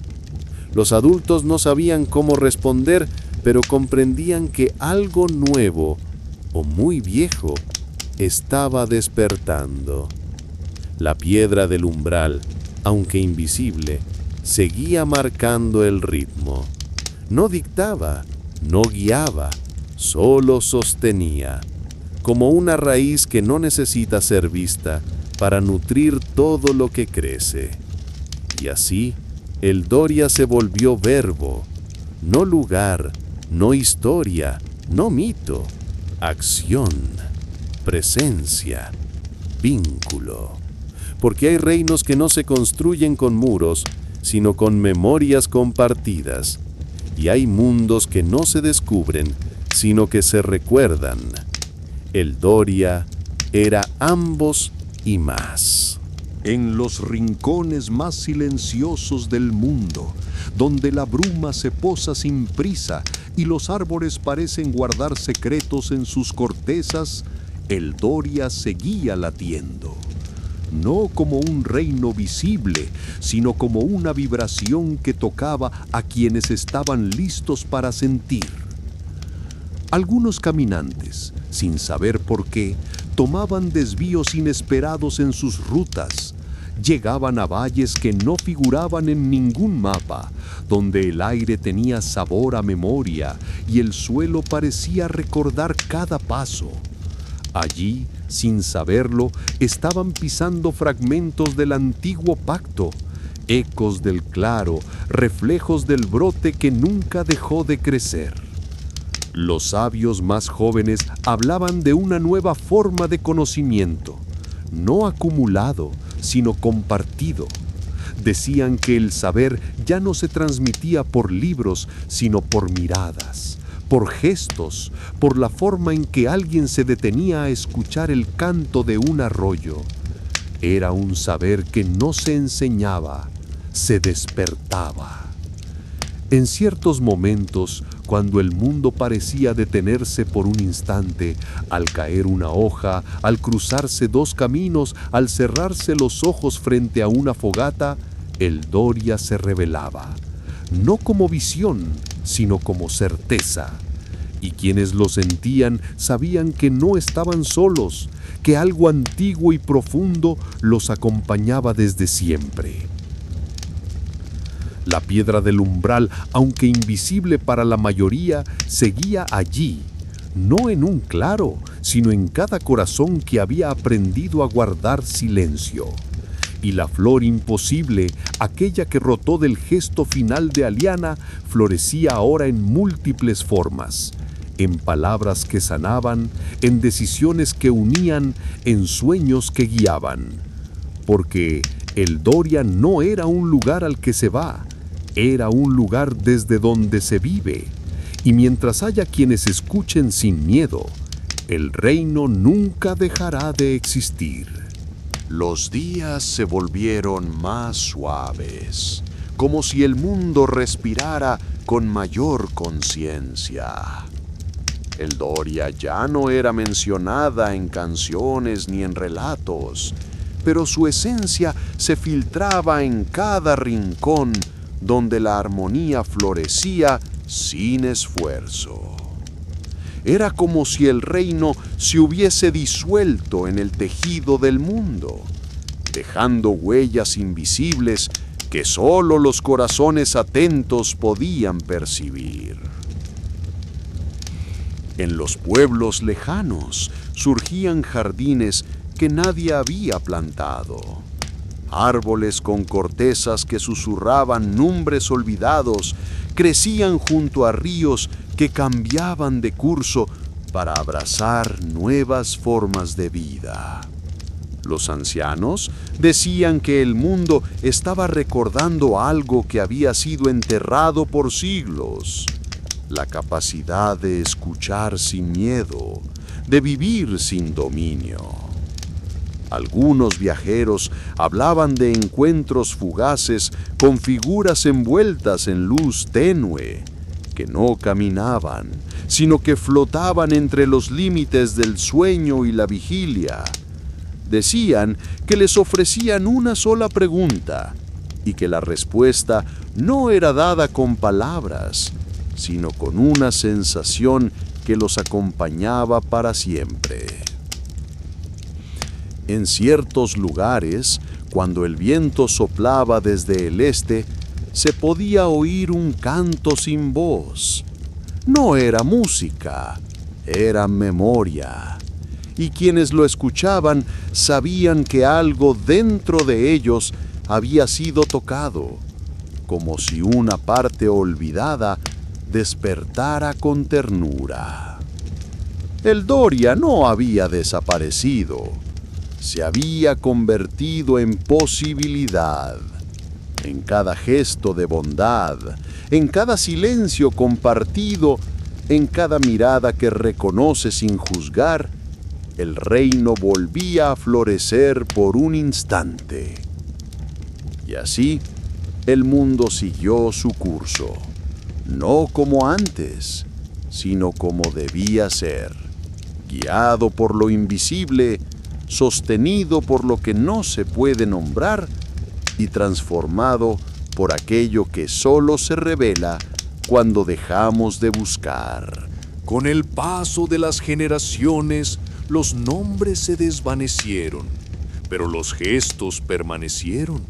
Los adultos no sabían cómo responder, pero comprendían que algo nuevo o muy viejo estaba despertando. La piedra del umbral, aunque invisible, seguía marcando el ritmo. No dictaba, no guiaba, solo sostenía, como una raíz que no necesita ser vista para nutrir todo lo que crece. Y así, el Doria se volvió verbo, no lugar, no historia, no mito, acción, presencia, vínculo. Porque hay reinos que no se construyen con muros, sino con memorias compartidas. Y hay mundos que no se descubren, sino que se recuerdan. El Doria era ambos y más. En los rincones más silenciosos del mundo, donde la bruma se posa sin prisa y los árboles parecen guardar secretos en sus cortezas, el Doria seguía latiendo. No como un reino visible, sino como una vibración que tocaba a quienes estaban listos para sentir. Algunos caminantes, sin saber por qué, tomaban desvíos inesperados en sus rutas. Llegaban a valles que no figuraban en ningún mapa, donde el aire tenía sabor a memoria y el suelo parecía recordar cada paso. Allí, sin saberlo, estaban pisando fragmentos del antiguo pacto, ecos del claro, reflejos del brote que nunca dejó de crecer. Los sabios más jóvenes hablaban de una nueva forma de conocimiento, no acumulado, sino compartido. Decían que el saber ya no se transmitía por libros, sino por miradas, por gestos, por la forma en que alguien se detenía a escuchar el canto de un arroyo. Era un saber que no se enseñaba, se despertaba. En ciertos momentos, cuando el mundo parecía detenerse por un instante, al caer una hoja, al cruzarse dos caminos, al cerrarse los ojos frente a una fogata, el Doria se revelaba, no como visión, sino como certeza. Y quienes lo sentían sabían que no estaban solos, que algo antiguo y profundo los acompañaba desde siempre. La piedra del umbral, aunque invisible para la mayoría, seguía allí, no en un claro, sino en cada corazón que había aprendido a guardar silencio. Y la flor imposible, aquella que brotó del gesto final de Aliana, florecía ahora en múltiples formas, en palabras que sanaban, en decisiones que unían, en sueños que guiaban. Porque el Doria no era un lugar al que se va, era un lugar desde donde se vive. Y mientras haya quienes escuchen sin miedo, el reino nunca dejará de existir. Los días se volvieron más suaves, como si el mundo respirara con mayor conciencia. El Doria ya no era mencionada en canciones ni en relatos, pero su esencia se filtraba en cada rincón donde la armonía florecía sin esfuerzo. Era como si el reino se hubiese disuelto en el tejido del mundo, dejando huellas invisibles que solo los corazones atentos podían percibir. En los pueblos lejanos surgían jardines que nadie había plantado, árboles con cortezas que susurraban nombres olvidados crecían junto a ríos que cambiaban de curso para abrazar nuevas formas de vida. Los ancianos decían que el mundo estaba recordando algo que había sido enterrado por siglos: la capacidad de escuchar sin miedo, de vivir sin dominio. Algunos viajeros hablaban de encuentros fugaces con figuras envueltas en luz tenue, que no caminaban, sino que flotaban entre los límites del sueño y la vigilia. Decían que les ofrecían una sola pregunta y que la respuesta no era dada con palabras, sino con una sensación que los acompañaba para siempre. En ciertos lugares, cuando el viento soplaba desde el este, se podía oír un canto sin voz. No era música, era memoria. Y quienes lo escuchaban sabían que algo dentro de ellos había sido tocado, como si una parte olvidada despertara con ternura. El Doria no había desaparecido, se había convertido en posibilidad. En cada gesto de bondad, en cada silencio compartido, en cada mirada que reconoce sin juzgar, el reino volvía a florecer por un instante. Y así, el mundo siguió su curso, no como antes, sino como debía ser, guiado por lo invisible, sostenido por lo que no se puede nombrar y transformado por aquello que solo se revela cuando dejamos de buscar. Con el paso de las generaciones, los nombres se desvanecieron, pero los gestos permanecieron.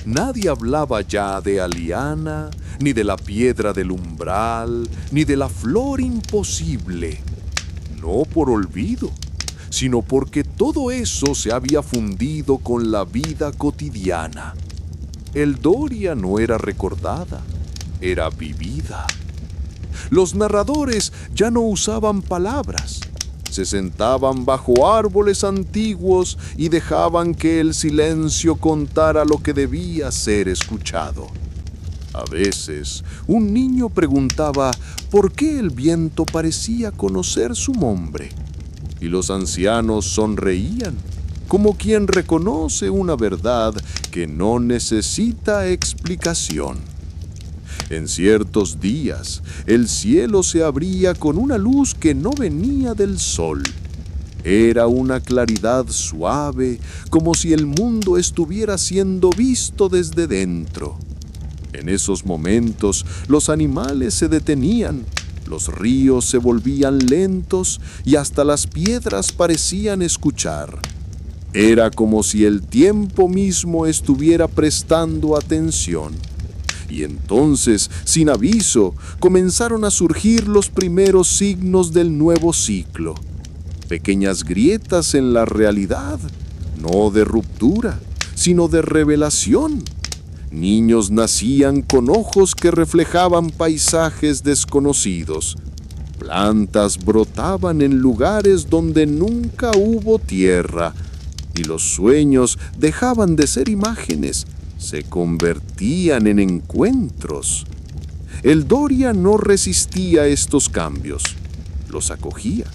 Nadie hablaba ya de Aliana, ni de la piedra del umbral, ni de la flor imposible. No por olvido, sino porque todo eso se había fundido con la vida cotidiana. El Doria no era recordada, era vivida. Los narradores ya no usaban palabras. Se sentaban bajo árboles antiguos y dejaban que el silencio contara lo que debía ser escuchado. A veces, un niño preguntaba por qué el viento parecía conocer su nombre, y los ancianos sonreían, como quien reconoce una verdad que no necesita explicación. En ciertos días, el cielo se abría con una luz que no venía del sol. Era una claridad suave, como si el mundo estuviera siendo visto desde dentro. En esos momentos, los animales se detenían, los ríos se volvían lentos y hasta las piedras parecían escuchar. Era como si el tiempo mismo estuviera prestando atención. Y entonces, sin aviso, comenzaron a surgir los primeros signos del nuevo ciclo. Pequeñas grietas en la realidad, no de ruptura, sino de revelación. Niños nacían con ojos que reflejaban paisajes desconocidos. Plantas brotaban en lugares donde nunca hubo tierra, y los sueños dejaban de ser imágenes, se convertían en encuentros. El Doria no resistía estos cambios, los acogía,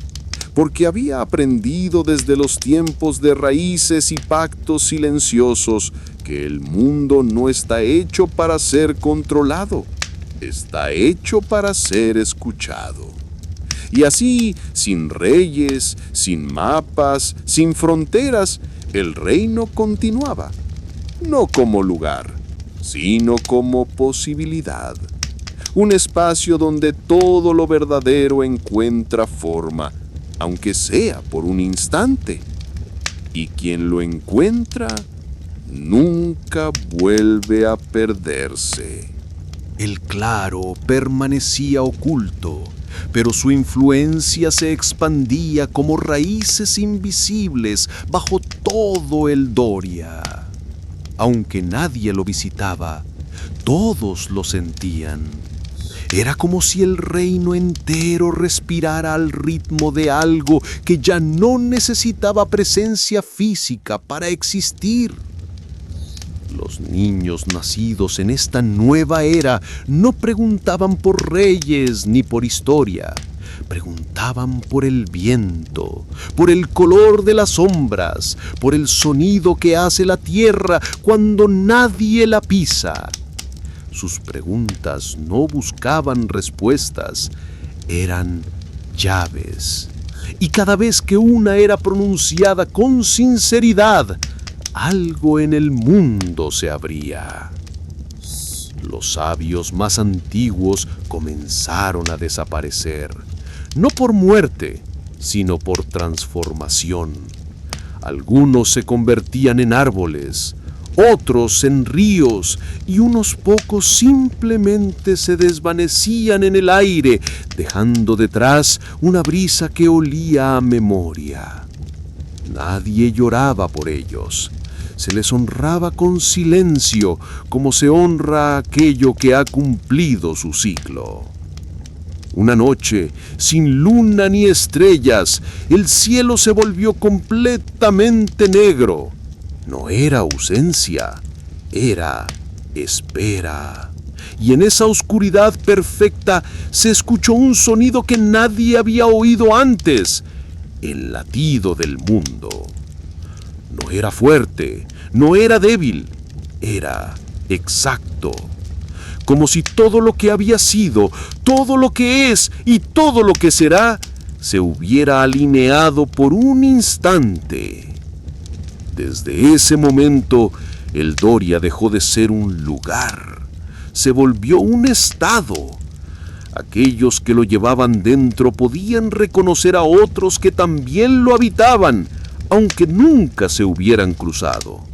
porque había aprendido desde los tiempos de raíces y pactos silenciosos que el mundo no está hecho para ser controlado, está hecho para ser escuchado. Y así, sin reyes, sin mapas, sin fronteras, el reino continuaba. No como lugar, sino como posibilidad. Un espacio donde todo lo verdadero encuentra forma, aunque sea por un instante. Y quien lo encuentra, nunca vuelve a perderse. El claro permanecía oculto, pero su influencia se expandía como raíces invisibles bajo todo el Doria. Aunque nadie lo visitaba, todos lo sentían. Era como si el reino entero respirara al ritmo de algo que ya no necesitaba presencia física para existir. Los niños nacidos en esta nueva era no preguntaban por reyes ni por historia. Preguntaban por el viento, por el color de las sombras, por el sonido que hace la tierra cuando nadie la pisa. Sus preguntas no buscaban respuestas, eran llaves. Y cada vez que una era pronunciada con sinceridad, algo en el mundo se abría. Los sabios más antiguos comenzaron a desaparecer, no por muerte, sino por transformación. Algunos se convertían en árboles, otros en ríos, y unos pocos simplemente se desvanecían en el aire, dejando detrás una brisa que olía a memoria. Nadie lloraba por ellos. Se les honraba con silencio, como se honra a aquello que ha cumplido su ciclo. Una noche, sin luna ni estrellas, el cielo se volvió completamente negro. No era ausencia, era espera. Y en esa oscuridad perfecta se escuchó un sonido que nadie había oído antes: el latido del mundo. No era fuerte, no era débil, era exacto. Como si todo lo que había sido, todo lo que es y todo lo que será se hubiera alineado por un instante. Desde ese momento, el Doria dejó de ser un lugar, se volvió un estado. Aquellos que lo llevaban dentro podían reconocer a otros que también lo habitaban, aunque nunca se hubieran cruzado.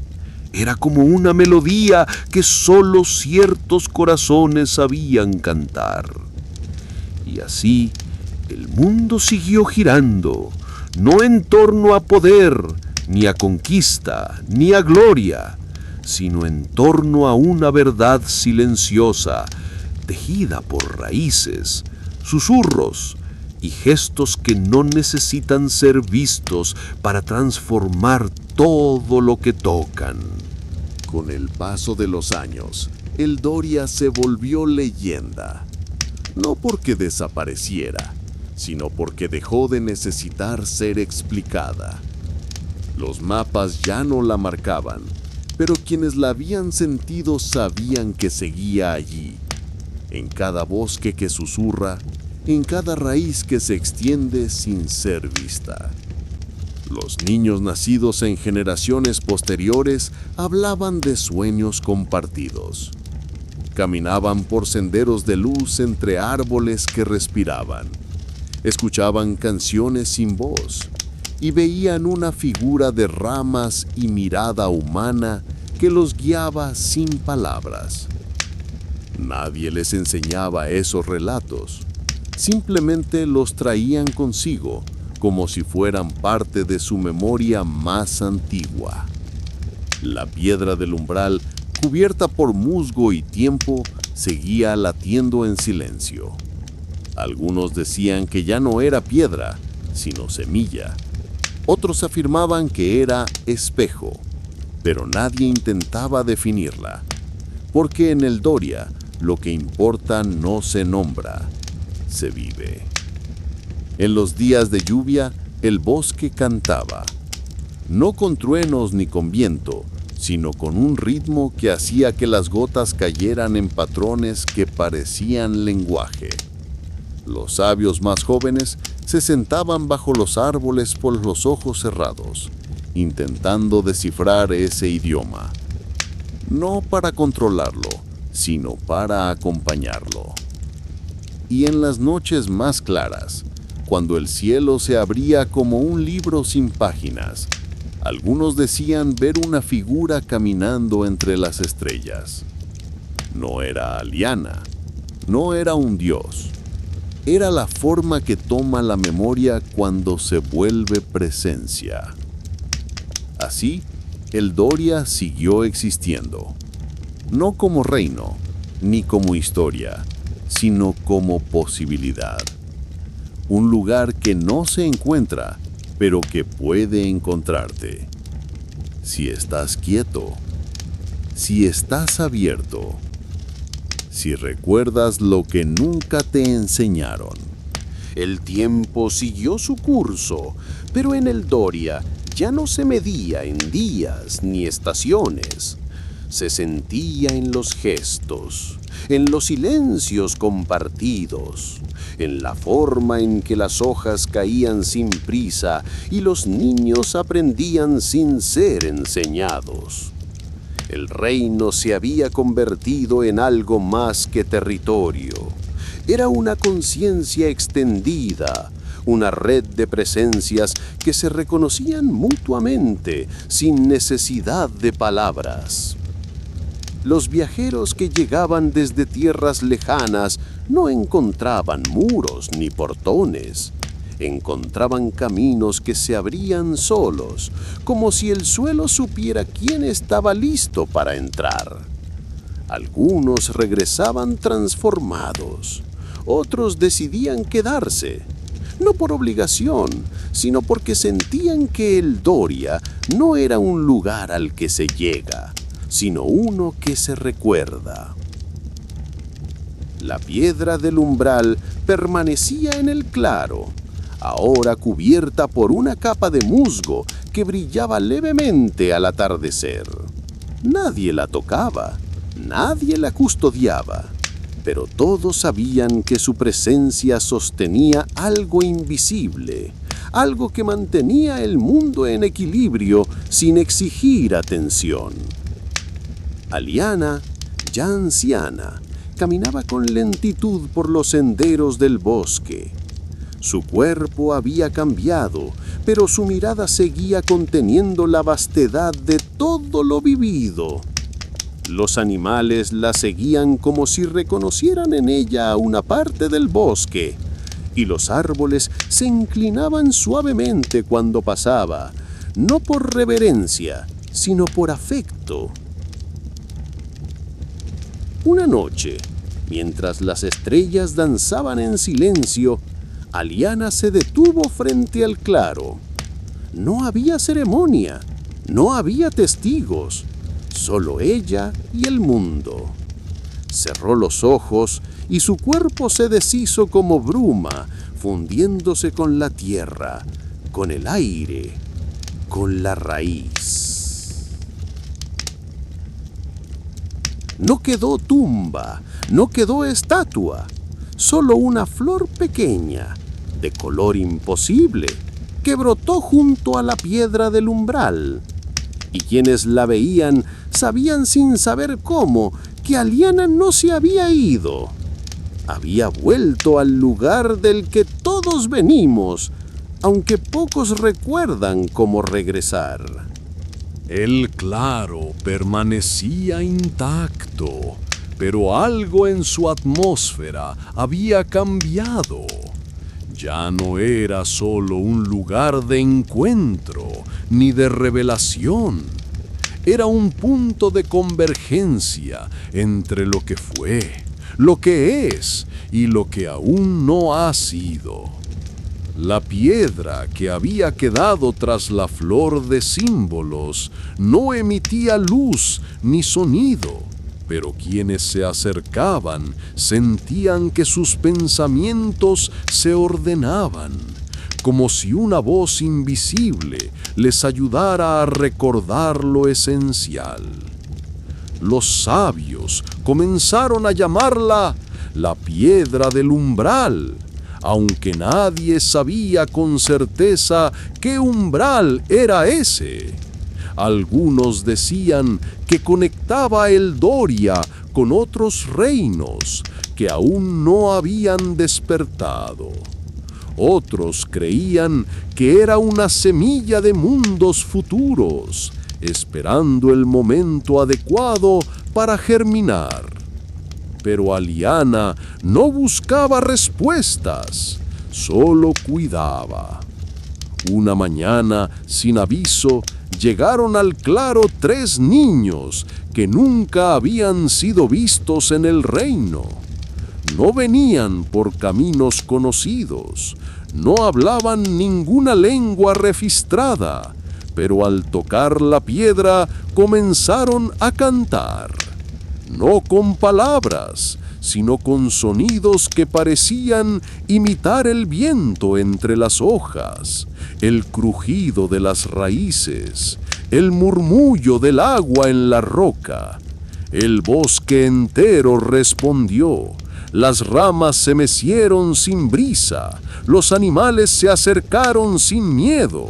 Era como una melodía que solo ciertos corazones sabían cantar. Y así, el mundo siguió girando, no en torno a poder, ni a conquista, ni a gloria, sino en torno a una verdad silenciosa, tejida por raíces, susurros y gestos que no necesitan ser vistos para transformar todo lo que tocan. Con el paso de los años, el Doria se volvió leyenda. No porque desapareciera, sino porque dejó de necesitar ser explicada. Los mapas ya no la marcaban, pero quienes la habían sentido sabían que seguía allí, en cada bosque que susurra, en cada raíz que se extiende sin ser vista. Los niños nacidos en generaciones posteriores hablaban de sueños compartidos. Caminaban por senderos de luz entre árboles que respiraban. Escuchaban canciones sin voz y veían una figura de ramas y mirada humana que los guiaba sin palabras. Nadie les enseñaba esos relatos. Simplemente los traían consigo, como si fueran parte de su memoria más antigua. La piedra del umbral, cubierta por musgo y tiempo, seguía latiendo en silencio. Algunos decían que ya no era piedra, sino semilla. Otros afirmaban que era espejo, pero nadie intentaba definirla, porque en el Doria lo que importa no se nombra, se vive. En los días de lluvia, el bosque cantaba, no con truenos ni con viento, sino con un ritmo que hacía que las gotas cayeran en patrones que parecían lenguaje. Los sabios más jóvenes se sentaban bajo los árboles por los ojos cerrados, intentando descifrar ese idioma, no para controlarlo, sino para acompañarlo. Y en las noches más claras, cuando el cielo se abría como un libro sin páginas, Algunos decían ver una figura caminando entre las estrellas. No era Aliana, no era un dios. Era la forma que toma la memoria cuando se vuelve presencia. Así, el Doria siguió existiendo. No como reino, ni como historia, sino como posibilidad. Un lugar que no se encuentra, pero que puede encontrarte. Si estás quieto, si estás abierto, si recuerdas lo que nunca te enseñaron. El tiempo siguió su curso, pero en el Doria ya no se medía en días ni estaciones. Se sentía en los gestos, en los silencios compartidos, en la forma en que las hojas caían sin prisa y los niños aprendían sin ser enseñados. El reino se había convertido en algo más que territorio. Era una conciencia extendida, una red de presencias que se reconocían mutuamente sin necesidad de palabras. Los viajeros que llegaban desde tierras lejanas no encontraban muros ni portones. Encontraban caminos que se abrían solos, como si el suelo supiera quién estaba listo para entrar. Algunos regresaban transformados, otros decidían quedarse, no por obligación, sino porque sentían que el Doria no era un lugar al que se llega, sino uno que se recuerda. La piedra del umbral permanecía en el claro, ahora cubierta por una capa de musgo que brillaba levemente al atardecer. Nadie la tocaba, nadie la custodiaba, pero todos sabían que su presencia sostenía algo invisible, algo que mantenía el mundo en equilibrio sin exigir atención. Aliana, ya anciana, caminaba con lentitud por los senderos del bosque. Su cuerpo había cambiado, pero su mirada seguía conteniendo la vastedad de todo lo vivido. Los animales la seguían como si reconocieran en ella una parte del bosque, y los árboles se inclinaban suavemente cuando pasaba, no por reverencia, sino por afecto. Una noche, mientras las estrellas danzaban en silencio, Aliana se detuvo frente al claro. No había ceremonia, no había testigos, solo ella y el mundo. Cerró los ojos y su cuerpo se deshizo como bruma, fundiéndose con la tierra, con el aire, con la raíz. No quedó tumba, no quedó estatua, solo una flor pequeña, de color imposible, que brotó junto a la piedra del umbral. Y quienes la veían sabían sin saber cómo que Aliana no se había ido. Había vuelto al lugar del que todos venimos, aunque pocos recuerdan cómo regresar. El claro permanecía intacto, pero algo en su atmósfera había cambiado. Ya no era solo un lugar de encuentro ni de revelación. Era un punto de convergencia entre lo que fue, lo que es y lo que aún no ha sido. La piedra que había quedado tras la flor de símbolos no emitía luz ni sonido, pero quienes se acercaban sentían que sus pensamientos se ordenaban, como si una voz invisible les ayudara a recordar lo esencial. Los sabios comenzaron a llamarla la piedra del umbral, aunque nadie sabía con certeza qué umbral era ese. Algunos decían que conectaba el Doria con otros reinos que aún no habían despertado. Otros creían que era una semilla de mundos futuros, esperando el momento adecuado para germinar. Pero Aliana no buscaba respuestas, solo cuidaba. Una mañana, sin aviso, llegaron al claro 3 niños que nunca habían sido vistos en el reino. No venían por caminos conocidos, no hablaban ninguna lengua registrada, pero al tocar la piedra comenzaron a cantar. No con palabras, sino con sonidos que parecían imitar el viento entre las hojas, el crujido de las raíces, el murmullo del agua en la roca. El bosque entero respondió, las ramas se mecieron sin brisa, los animales se acercaron sin miedo,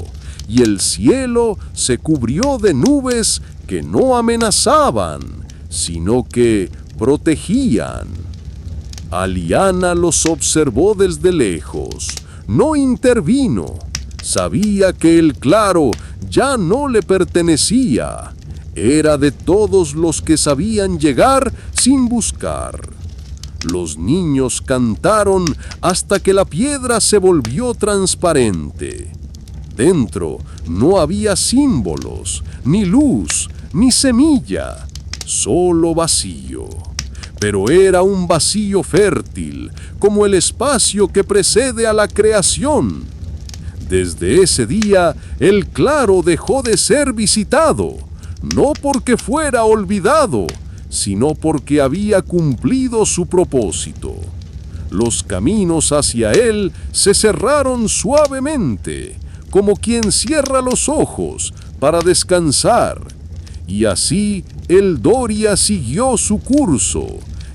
y el cielo se cubrió de nubes que no amenazaban, sino que protegían. Aliana los observó desde lejos, no intervino. Sabía que el claro ya no le pertenecía, era de todos los que sabían llegar sin buscar. Los niños cantaron hasta que la piedra se volvió transparente. Dentro no había símbolos, ni luz, ni semilla, solo vacío. Pero era un vacío fértil, como el espacio que precede a la creación. Desde ese día, el claro dejó de ser visitado, no porque fuera olvidado, sino porque había cumplido su propósito. Los caminos hacia él se cerraron suavemente, como quien cierra los ojos para descansar. Y así el Doria siguió su curso,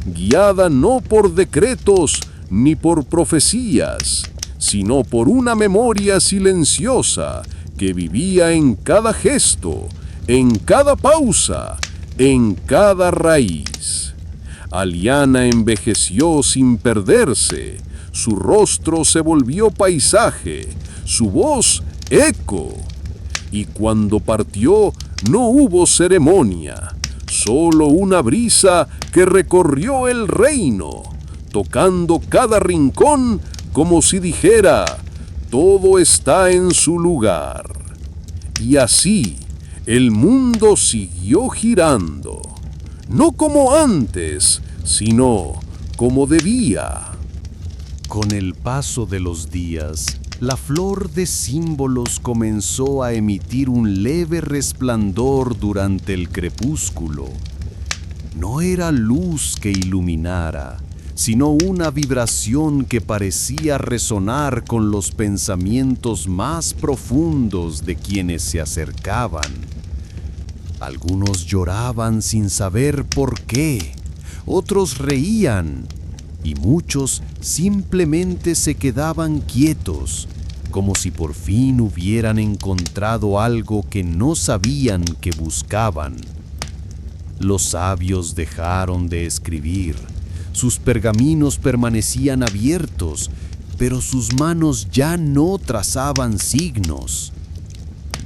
guiada no por decretos ni por profecías, sino por una memoria silenciosa que vivía en cada gesto, en cada pausa, en cada raíz. Aliana envejeció sin perderse, su rostro se volvió paisaje, su voz eco. Y cuando partió no hubo ceremonia, solo una brisa que recorrió el reino, tocando cada rincón como si dijera, todo está en su lugar. Y así, el mundo siguió girando, no como antes, sino como debía. Con el paso de los días, la flor de símbolos comenzó a emitir un leve resplandor durante el crepúsculo. No era luz que iluminara, sino una vibración que parecía resonar con los pensamientos más profundos de quienes se acercaban. Algunos lloraban sin saber por qué, otros reían, y muchos simplemente se quedaban quietos, como si por fin hubieran encontrado algo que no sabían que buscaban. Los sabios dejaron de escribir, sus pergaminos permanecían abiertos, pero sus manos ya no trazaban signos.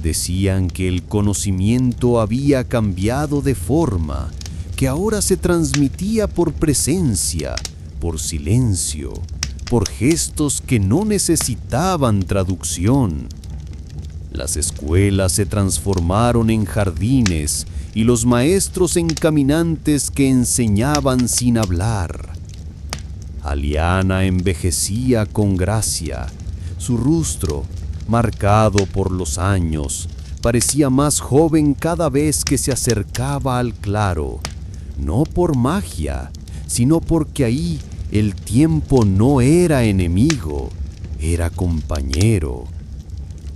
Decían que el conocimiento había cambiado de forma, que ahora se transmitía por presencia, por silencio, por gestos que no necesitaban traducción. Las escuelas se transformaron en jardines y los maestros en caminantes que enseñaban sin hablar. Aliana envejecía con gracia. Su rostro, marcado por los años, parecía más joven cada vez que se acercaba al claro, no por magia, sino porque ahí el tiempo no era enemigo, era compañero.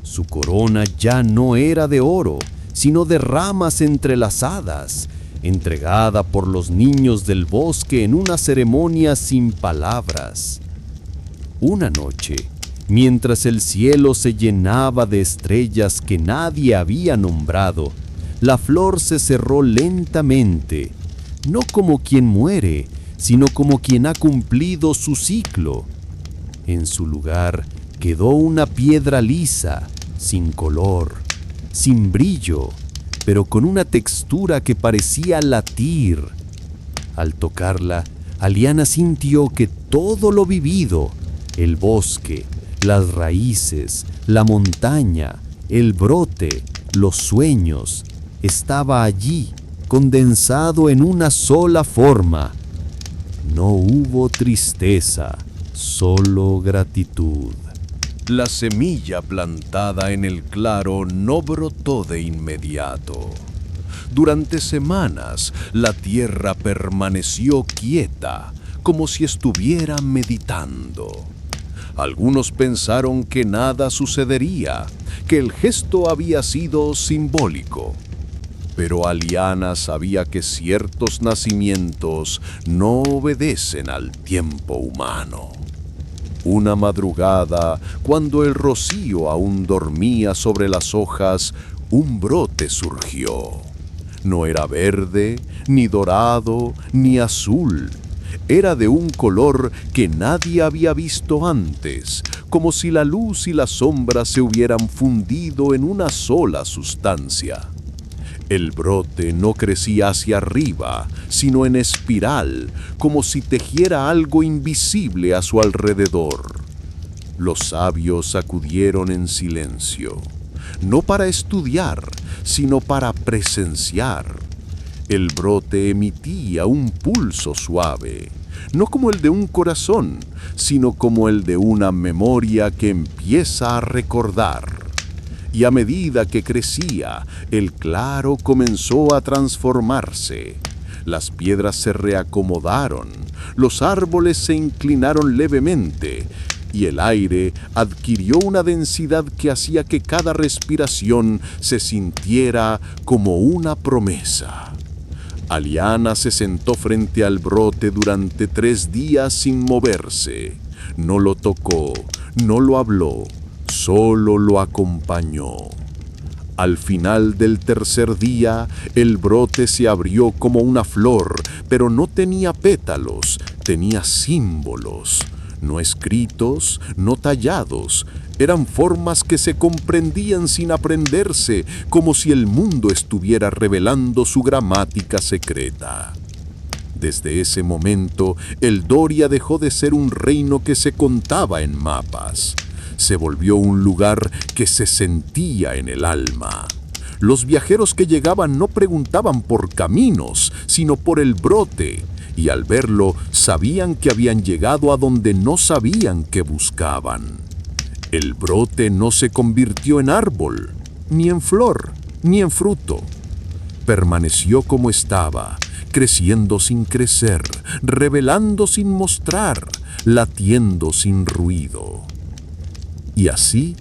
Su corona ya no era de oro, sino de ramas entrelazadas, entregada por los niños del bosque en una ceremonia sin palabras. Una noche, mientras el cielo se llenaba de estrellas que nadie había nombrado, la flor se cerró lentamente, no como quien muere, sino como quien ha cumplido su ciclo. En su lugar quedó una piedra lisa, sin color, sin brillo, pero con una textura que parecía latir. Al tocarla, Aliana sintió que todo lo vivido, el bosque, las raíces, la montaña, el brote, los sueños, estaba allí, condensado en una sola forma. No hubo tristeza, solo gratitud. La semilla plantada en el claro no brotó de inmediato. Durante semanas, la tierra permaneció quieta, como si estuviera meditando. Algunos pensaron que nada sucedería, que el gesto había sido simbólico. Pero Aliana sabía que ciertos nacimientos no obedecen al tiempo humano. Una madrugada, cuando el rocío aún dormía sobre las hojas, un brote surgió. No era verde, ni dorado, ni azul. Era de un color que nadie había visto antes, como si la luz y la sombra se hubieran fundido en una sola sustancia. El brote no crecía hacia arriba, sino en espiral, como si tejiera algo invisible a su alrededor. Los sabios acudieron en silencio, no para estudiar, sino para presenciar. El brote emitía un pulso suave, no como el de un corazón, sino como el de una memoria que empieza a recordar. Y a medida que crecía, el claro comenzó a transformarse. Las piedras se reacomodaron, los árboles se inclinaron levemente, y el aire adquirió una densidad que hacía que cada respiración se sintiera como una promesa. Aliana se sentó frente al brote durante 3 días sin moverse. No lo tocó, no lo habló, solo lo acompañó. Al final del 3er día, el brote se abrió como una flor, pero no tenía pétalos, tenía símbolos. No escritos, no tallados, eran formas que se comprendían sin aprenderse, como si el mundo estuviera revelando su gramática secreta. Desde ese momento, el Doria dejó de ser un reino que se contaba en mapas. Se volvió un lugar que se sentía en el alma. Los viajeros que llegaban no preguntaban por caminos, sino por el brote, y al verlo sabían que habían llegado a donde no sabían que buscaban. El brote no se convirtió en árbol, ni en flor, ni en fruto. Permaneció como estaba, creciendo sin crecer, revelando sin mostrar, latiendo sin ruido. Y así,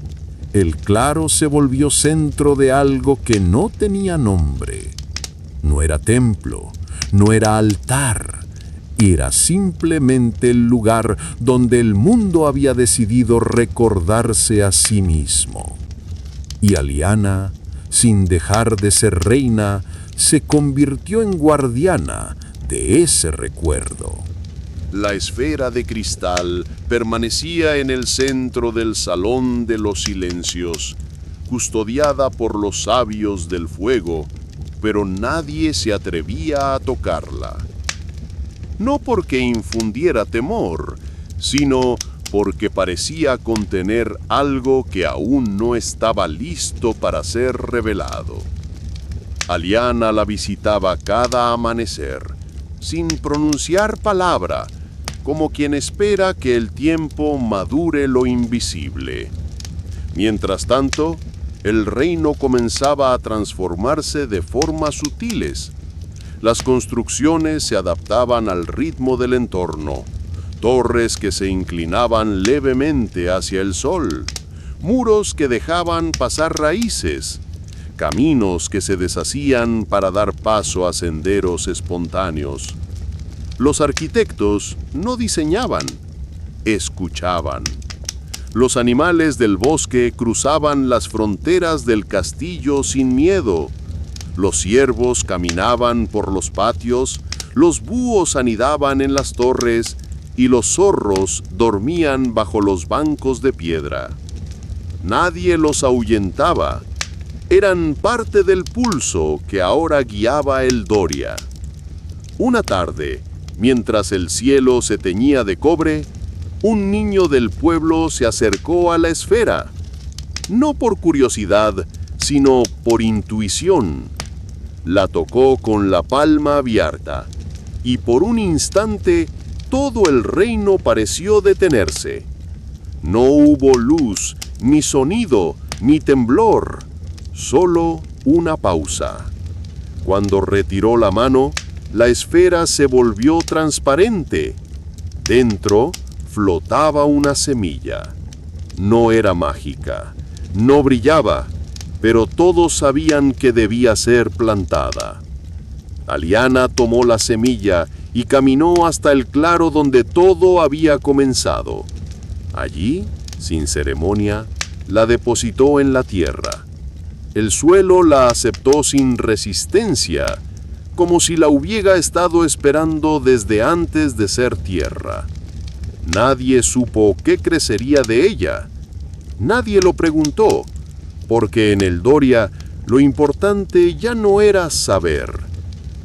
el claro se volvió centro de algo que no tenía nombre. No era templo, no era altar, era simplemente el lugar donde el mundo había decidido recordarse a sí mismo. Y Aliana, sin dejar de ser reina, se convirtió en guardiana de ese recuerdo. La esfera de cristal permanecía en el centro del Salón de los Silencios, custodiada por los sabios del fuego, pero nadie se atrevía a tocarla. No porque infundiera temor, sino porque parecía contener algo que aún no estaba listo para ser revelado. Aliana la visitaba cada amanecer, sin pronunciar palabra, como quien espera que el tiempo madure lo invisible. Mientras tanto, el reino comenzaba a transformarse de formas sutiles. Las construcciones se adaptaban al ritmo del entorno. Torres que se inclinaban levemente hacia el sol, muros que dejaban pasar raíces, caminos que se deshacían para dar paso a senderos espontáneos. Los arquitectos no diseñaban, escuchaban. Los animales del bosque cruzaban las fronteras del castillo sin miedo. Los ciervos caminaban por los patios, los búhos anidaban en las torres y los zorros dormían bajo los bancos de piedra. Nadie los ahuyentaba. Eran parte del pulso que ahora guiaba el Doria. Una tarde, mientras el cielo se teñía de cobre, un niño del pueblo se acercó a la esfera, no por curiosidad, sino por intuición. La tocó con la palma abierta, y por un instante todo el reino pareció detenerse. No hubo luz, ni sonido, ni temblor, solo una pausa. Cuando retiró la mano, la esfera se volvió transparente. Dentro flotaba una semilla. No era mágica, no brillaba, pero todos sabían que debía ser plantada. Aliana tomó la semilla y caminó hasta el claro donde todo había comenzado. Allí, sin ceremonia, la depositó en la tierra. El suelo la aceptó sin resistencia, como si la hubiera estado esperando desde antes de ser tierra. Nadie supo qué crecería de ella. Nadie lo preguntó, porque en el Doria lo importante ya no era saber,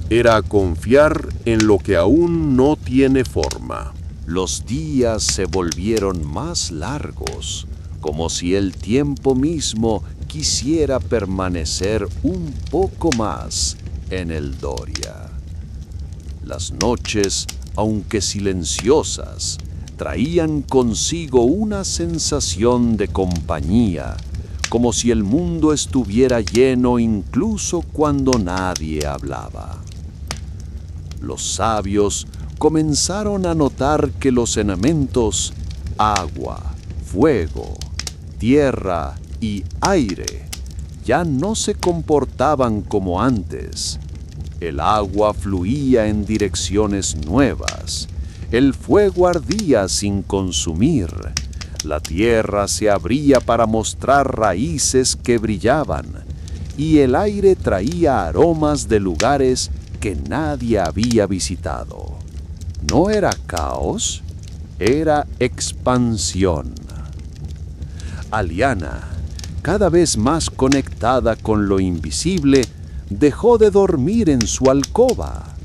era confiar en lo que aún no tiene forma. Los días se volvieron más largos, como si el tiempo mismo quisiera permanecer un poco más en el Doria. Las noches, aunque silenciosas, traían consigo una sensación de compañía, como si el mundo estuviera lleno incluso cuando nadie hablaba. Los sabios comenzaron a notar que los elementos agua, fuego, tierra y aire ya no se comportaban como antes. El agua fluía en direcciones nuevas, el fuego ardía sin consumir, la tierra se abría para mostrar raíces que brillaban, y el aire traía aromas de lugares que nadie había visitado. No era caos, era expansión. Aliana, cada vez más conectada con lo invisible, dejó de dormir en su alcoba.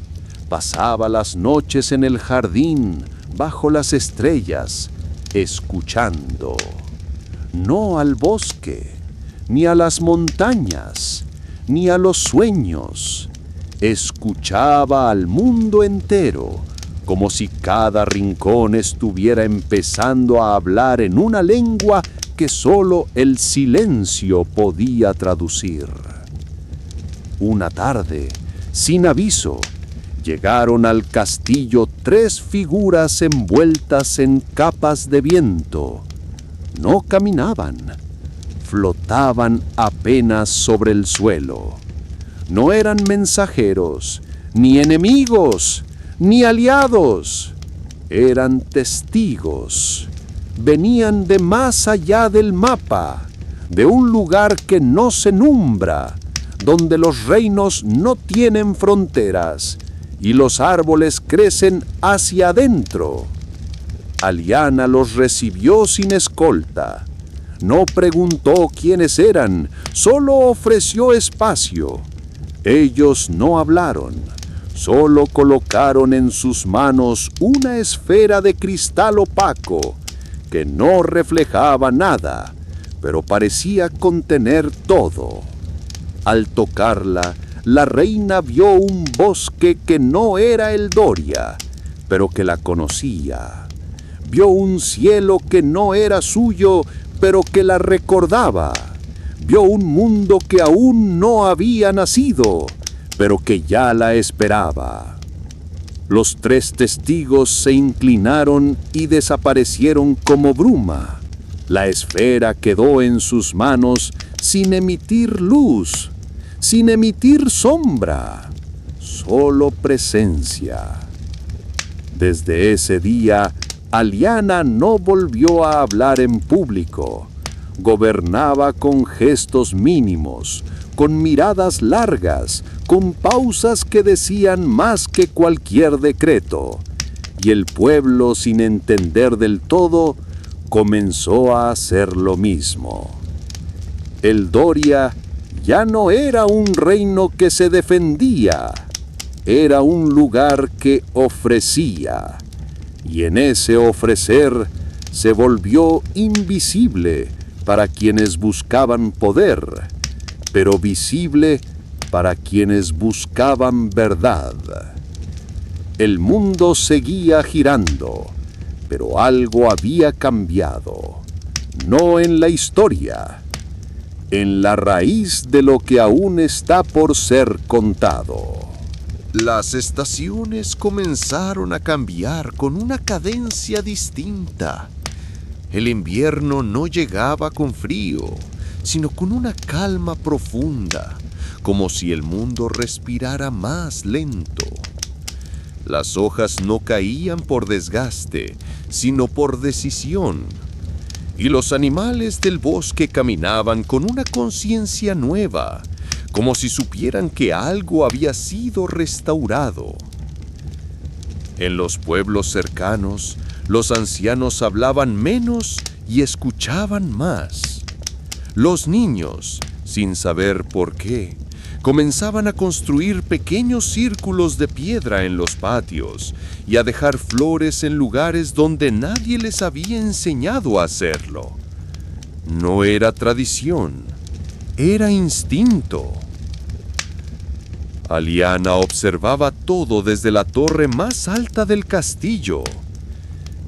Pasaba las noches en el jardín, bajo las estrellas, escuchando. No al bosque, ni a las montañas, ni a los sueños. Escuchaba al mundo entero, como si cada rincón estuviera empezando a hablar en una lengua que solo el silencio podía traducir. Una tarde, sin aviso, llegaron al castillo 3 figuras envueltas en capas de viento. No caminaban, flotaban apenas sobre el suelo. No eran mensajeros, ni enemigos, ni aliados. Eran testigos. Venían de más allá del mapa, de un lugar que no se nombra, donde los reinos no tienen fronteras y los árboles crecen hacia adentro. Aliana los recibió sin escolta. No preguntó quiénes eran, solo ofreció espacio. Ellos no hablaron, solo colocaron en sus manos una esfera de cristal opaco que no reflejaba nada, pero parecía contener todo. Al tocarla, la reina vio un bosque que no era el Doria, pero que la conocía. Vio un cielo que no era suyo, pero que la recordaba. Vio un mundo que aún no había nacido, pero que ya la esperaba. Los 3 testigos se inclinaron y desaparecieron como bruma. La esfera quedó en sus manos sin emitir luz, sin emitir sombra, solo presencia. Desde ese día, Aliana no volvió a hablar en público. Gobernaba con gestos mínimos, con miradas largas, con pausas que decían más que cualquier decreto. y el pueblo, sin entender del todo, comenzó a hacer lo mismo. El Doria ya no era un reino que se defendía, era un lugar que ofrecía, y en ese ofrecer se volvió invisible para quienes buscaban poder, pero visible para quienes buscaban verdad. El mundo seguía girando, pero algo había cambiado, no en la historia, en la raíz de lo que aún está por ser contado. Las estaciones comenzaron a cambiar con una cadencia distinta. El invierno no llegaba con frío, sino con una calma profunda, como si el mundo respirara más lento. Las hojas no caían por desgaste, sino por decisión. Y los animales del bosque caminaban con una conciencia nueva, como si supieran que algo había sido restaurado. En los pueblos cercanos, los ancianos hablaban menos y escuchaban más. Los niños, sin saber por qué, comenzaban a construir pequeños círculos de piedra en los patios y a dejar flores en lugares donde nadie les había enseñado a hacerlo. No era tradición, era instinto. Aliana observaba todo desde la torre más alta del castillo.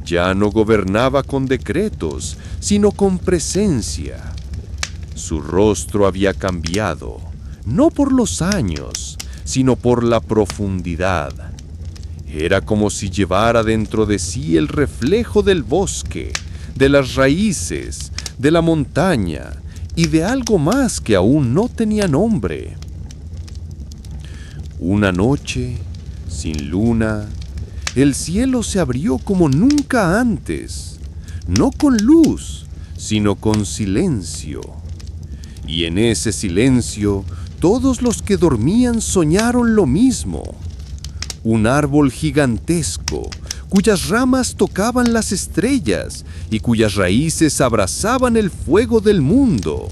Ya no gobernaba con decretos, sino con presencia. Su rostro había cambiado, no por los años, sino por la profundidad. Era como si llevara dentro de sí el reflejo del bosque, de las raíces, de la montaña y de algo más que aún no tenía nombre. Una noche, sin luna, el cielo se abrió como nunca antes, no con luz, sino con silencio. Y en ese silencio, todos los que dormían soñaron lo mismo. Un árbol gigantesco, cuyas ramas tocaban las estrellas y cuyas raíces abrazaban el fuego del mundo.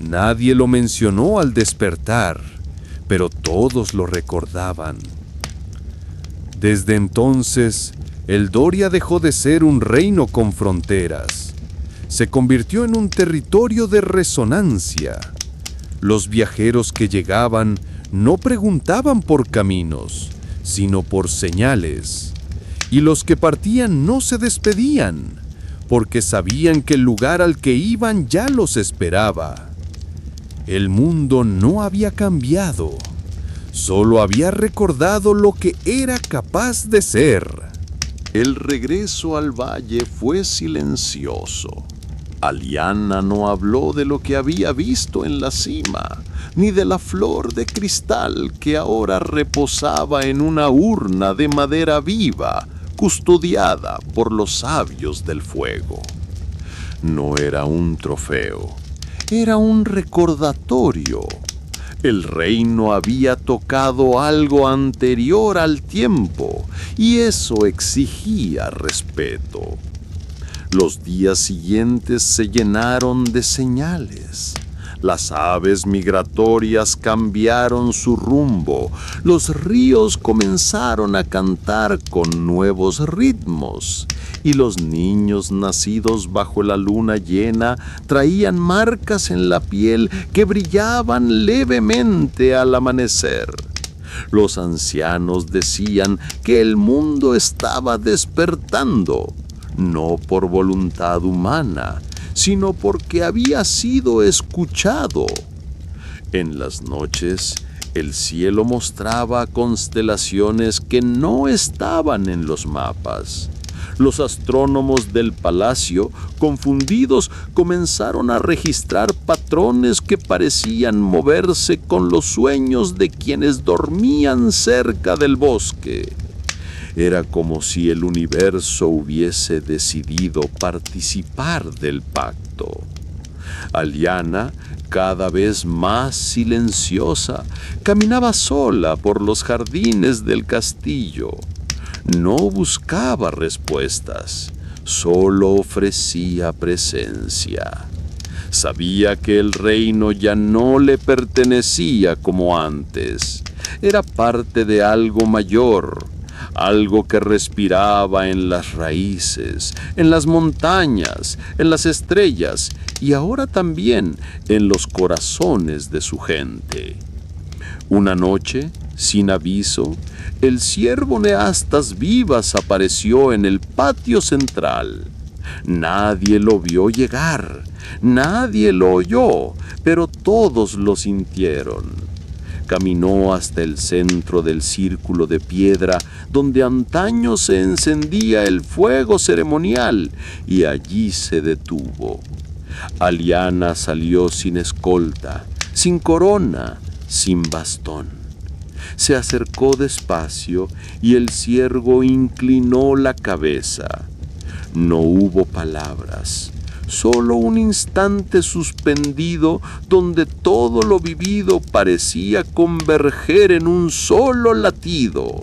Nadie lo mencionó al despertar, pero todos lo recordaban. Desde entonces, el Doria dejó de ser un reino con fronteras. Se convirtió en un territorio de resonancia. Los viajeros que llegaban no preguntaban por caminos, sino por señales. Y los que partían no se despedían, porque sabían que el lugar al que iban ya los esperaba. El mundo no había cambiado, solo había recordado lo que era capaz de ser. El regreso al valle fue silencioso. Aliana no habló de lo que había visto en la cima, ni de la flor de cristal que ahora reposaba en una urna de madera viva, custodiada por los sabios del fuego. No era un trofeo, era un recordatorio. El reino había tocado algo anterior al tiempo, y eso exigía respeto. Los días siguientes se llenaron de señales. Las aves migratorias cambiaron su rumbo, los ríos comenzaron a cantar con nuevos ritmos, y los niños nacidos bajo la luna llena traían marcas en la piel que brillaban levemente al amanecer. Los ancianos decían que el mundo estaba despertando, no por voluntad humana, sino porque había sido escuchado. En las noches, el cielo mostraba constelaciones que no estaban en los mapas. Los astrónomos del palacio, confundidos, comenzaron a registrar patrones que parecían moverse con los sueños de quienes dormían cerca del bosque. Era como si el universo hubiese decidido participar del pacto. Aliana, cada vez más silenciosa, caminaba sola por los jardines del castillo. No buscaba respuestas, solo ofrecía presencia. Sabía que el reino ya no le pertenecía como antes. Era parte de algo mayor, algo que respiraba en las raíces, en las montañas, en las estrellas y ahora también en los corazones de su gente. Una noche, sin aviso, el ciervo de astas vivas apareció en el patio central. Nadie lo vio llegar, nadie lo oyó, pero todos lo sintieron. Caminó hasta el centro del círculo de piedra donde antaño se encendía el fuego ceremonial y allí se detuvo. Aliana salió sin escolta, sin corona, sin bastón. Se acercó despacio y el ciervo inclinó la cabeza. No hubo palabras, solo un instante suspendido donde todo lo vivido parecía converger en un solo latido.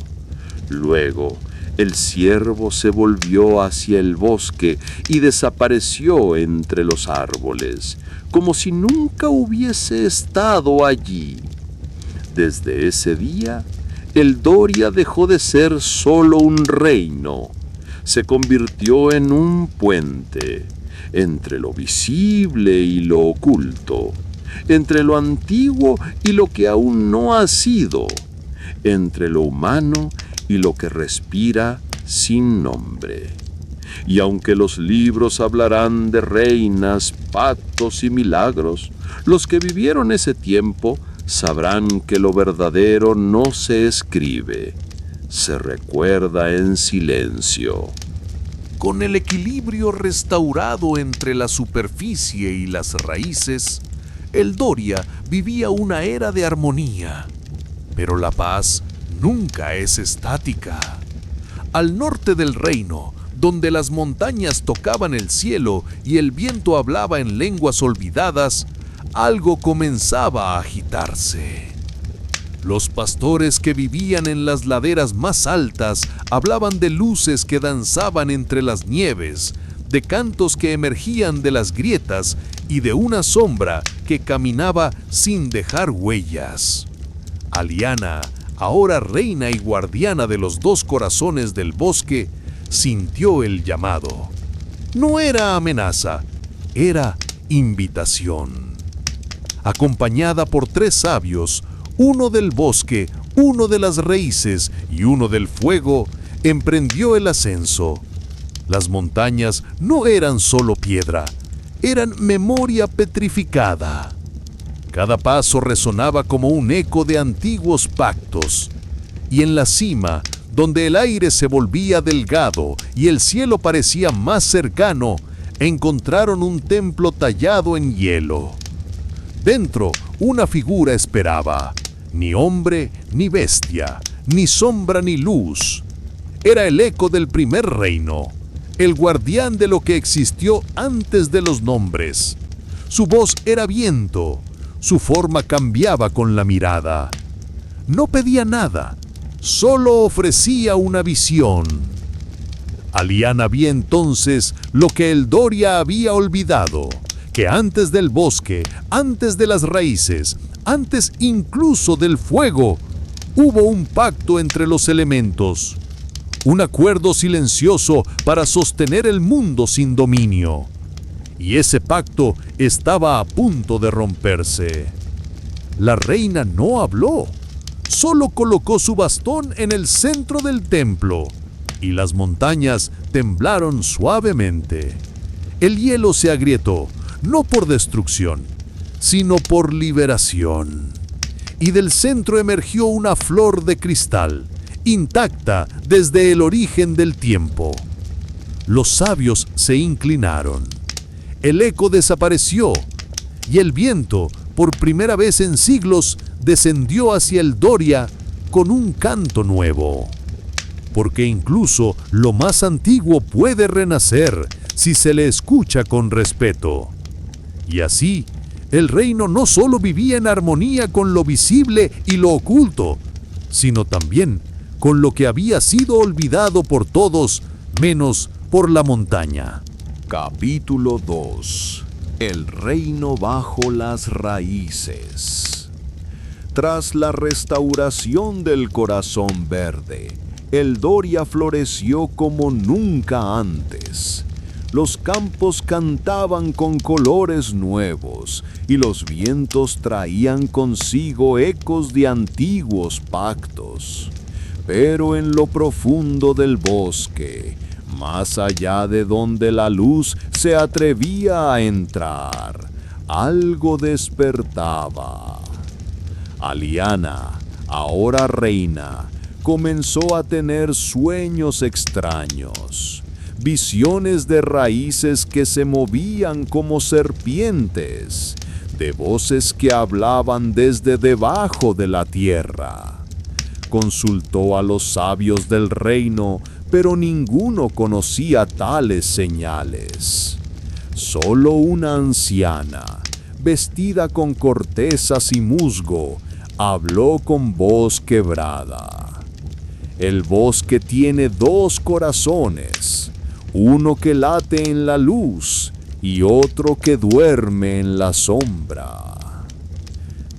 Luego, el ciervo se volvió hacia el bosque y desapareció entre los árboles, como si nunca hubiese estado allí. Desde ese día, el Doria dejó de ser solo un reino. Se convirtió en un puente entre lo visible y lo oculto, entre lo antiguo y lo que aún no ha sido, entre lo humano y lo que respira sin nombre. Y aunque los libros hablarán de reinas, pactos y milagros, los que vivieron ese tiempo sabrán que lo verdadero no se escribe, se recuerda en silencio. Con el equilibrio restaurado entre la superficie y las raíces, el Doria vivía una era de armonía. Pero la paz nunca es estática. Al norte del reino, donde las montañas tocaban el cielo y el viento hablaba en lenguas olvidadas, algo comenzaba a agitarse. Los pastores que vivían en las laderas más altas hablaban de luces que danzaban entre las nieves, de cantos que emergían de las grietas y de una sombra que caminaba sin dejar huellas. Aliana, ahora reina y guardiana de los dos corazones del bosque, sintió el llamado. No era amenaza, era invitación. Acompañada por 3 sabios, uno del bosque, uno de las raíces y uno del fuego, emprendió el ascenso. Las montañas no eran solo piedra, eran memoria petrificada. Cada paso resonaba como un eco de antiguos pactos. Y en la cima, donde el aire se volvía delgado y el cielo parecía más cercano, encontraron un templo tallado en hielo. Dentro, una figura esperaba. Ni hombre ni bestia, ni sombra ni luz. Era el eco del primer reino, el guardián de lo que existió antes de los nombres. Su voz era viento, su forma cambiaba con la mirada. No pedía nada, solo ofrecía una visión. Aliana vio entonces lo que el Doria había olvidado, que antes del bosque, antes de las raíces, antes incluso del fuego, hubo un pacto entre los elementos, un acuerdo silencioso para sostener el mundo sin dominio. Y ese pacto estaba a punto de romperse. La reina no habló, solo colocó su bastón en el centro del templo, y las montañas temblaron suavemente. El hielo se agrietó, no por destrucción, sino por liberación. Y del centro emergió una flor de cristal, intacta desde el origen del tiempo. Los sabios se inclinaron. El eco desapareció, y el viento, por primera vez en siglos, descendió hacia el Doria con un canto nuevo. Porque incluso lo más antiguo puede renacer si se le escucha con respeto. Y así, el reino no solo vivía en armonía con lo visible y lo oculto, sino también con lo que había sido olvidado por todos, menos por la montaña. Capítulo 2. El reino bajo las raíces. Tras la restauración del Corazón Verde, el Doria floreció como nunca antes. Los campos cantaban con colores nuevos y los vientos traían consigo ecos de antiguos pactos. Pero en lo profundo del bosque, más allá de donde la luz se atrevía a entrar, algo despertaba. Aliana, ahora reina, comenzó a tener sueños extraños, visiones de raíces que se movían como serpientes, de voces que hablaban desde debajo de la tierra. Consultó a los sabios del reino, pero ninguno conocía tales señales. Solo una anciana, vestida con cortezas y musgo, habló con voz quebrada. El bosque tiene dos corazones, uno que late en la luz y otro que duerme en la sombra.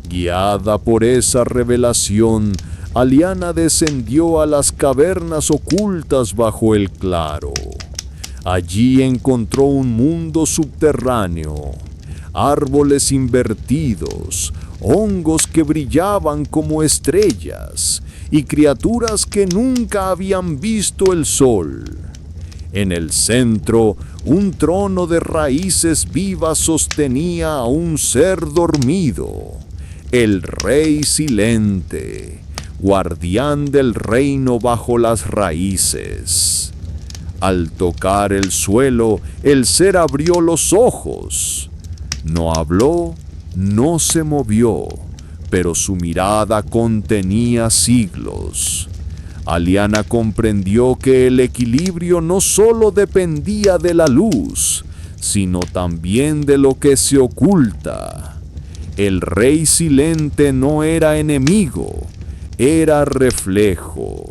Guiada por esa revelación, Aliana descendió a las cavernas ocultas bajo el claro. Allí encontró un mundo subterráneo, árboles invertidos, hongos que brillaban como estrellas y criaturas que nunca habían visto el sol. En el centro, un trono de raíces vivas sostenía a un ser dormido, el Rey Silente, guardián del reino bajo las raíces. Al tocar el suelo, el ser abrió los ojos. No habló, no se movió, pero su mirada contenía siglos. Aliana comprendió que el equilibrio no solo dependía de la luz, sino también de lo que se oculta. El Rey Silente no era enemigo, era reflejo.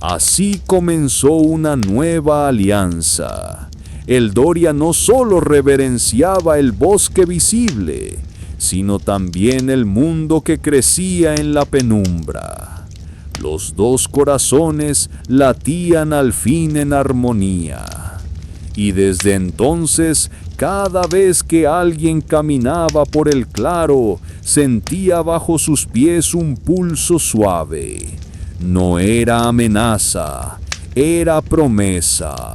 Así comenzó una nueva alianza. El Doria no solo reverenciaba el bosque visible, sino también el mundo que crecía en la penumbra. Los dos corazones latían al fin en armonía. Y desde entonces, cada vez que alguien caminaba por el claro, sentía bajo sus pies un pulso suave. No era amenaza, era promesa.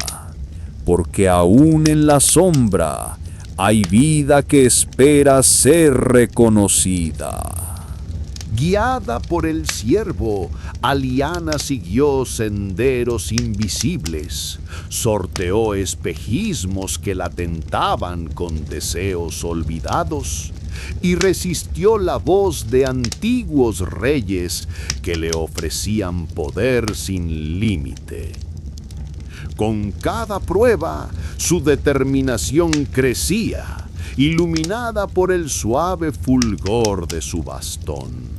Porque aún en la sombra hay vida que espera ser reconocida. Guiada por el ciervo, Aliana siguió senderos invisibles, sorteó espejismos que la tentaban con deseos olvidados y resistió la voz de antiguos reyes que le ofrecían poder sin límite. Con cada prueba, su determinación crecía, iluminada por el suave fulgor de su bastón.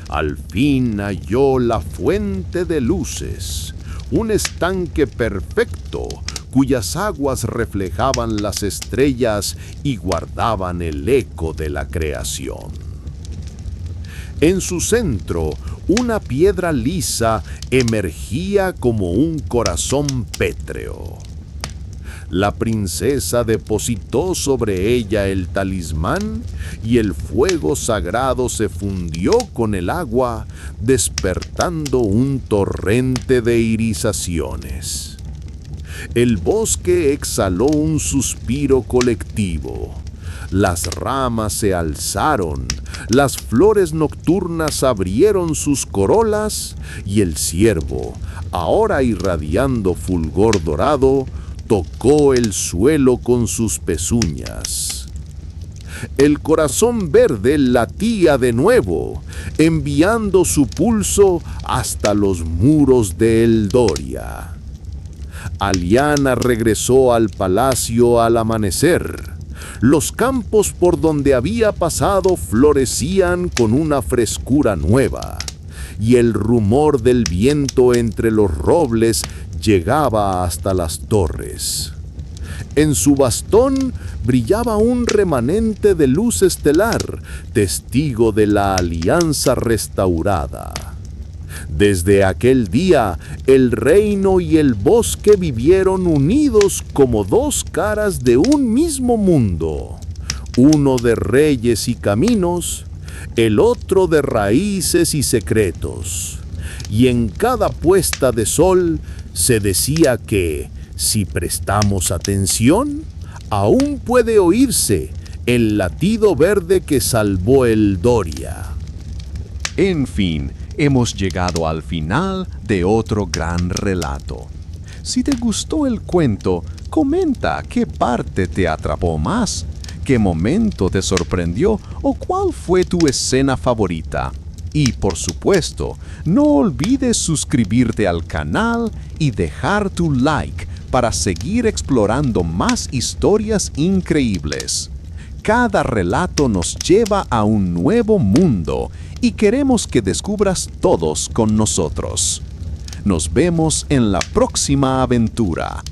Al fin halló la fuente de luces, un estanque perfecto cuyas aguas reflejaban las estrellas y guardaban el eco de la creación. En su centro, una piedra lisa emergía como un corazón pétreo. La princesa depositó sobre ella el talismán y el fuego sagrado se fundió con el agua, despertando un torrente de irisaciones. El bosque exhaló un suspiro colectivo. Las ramas se alzaron, las flores nocturnas abrieron sus corolas y el ciervo, ahora irradiando fulgor dorado, tocó el suelo con sus pezuñas. El corazón verde latía de nuevo, enviando su pulso hasta los muros de Eldoria. Aliana regresó al palacio al amanecer. Los campos por donde había pasado florecían con una frescura nueva, y el rumor del viento entre los robles llegaba hasta las torres. En su bastón brillaba un remanente de luz estelar, testigo de la alianza restaurada. Desde aquel día, el reino y el bosque vivieron unidos como dos caras de un mismo mundo, uno de reyes y caminos, el otro de raíces y secretos. Y en cada puesta de sol se decía que, si prestamos atención, aún puede oírse el latido verde que salvó el Doria. En fin, hemos llegado al final de otro gran relato. Si te gustó el cuento, comenta qué parte te atrapó más, qué momento te sorprendió o cuál fue tu escena favorita. Y por supuesto, no olvides suscribirte al canal y dejar tu like para seguir explorando más historias increíbles. Cada relato nos lleva a un nuevo mundo y queremos que descubras todos con nosotros. Nos vemos en la próxima aventura.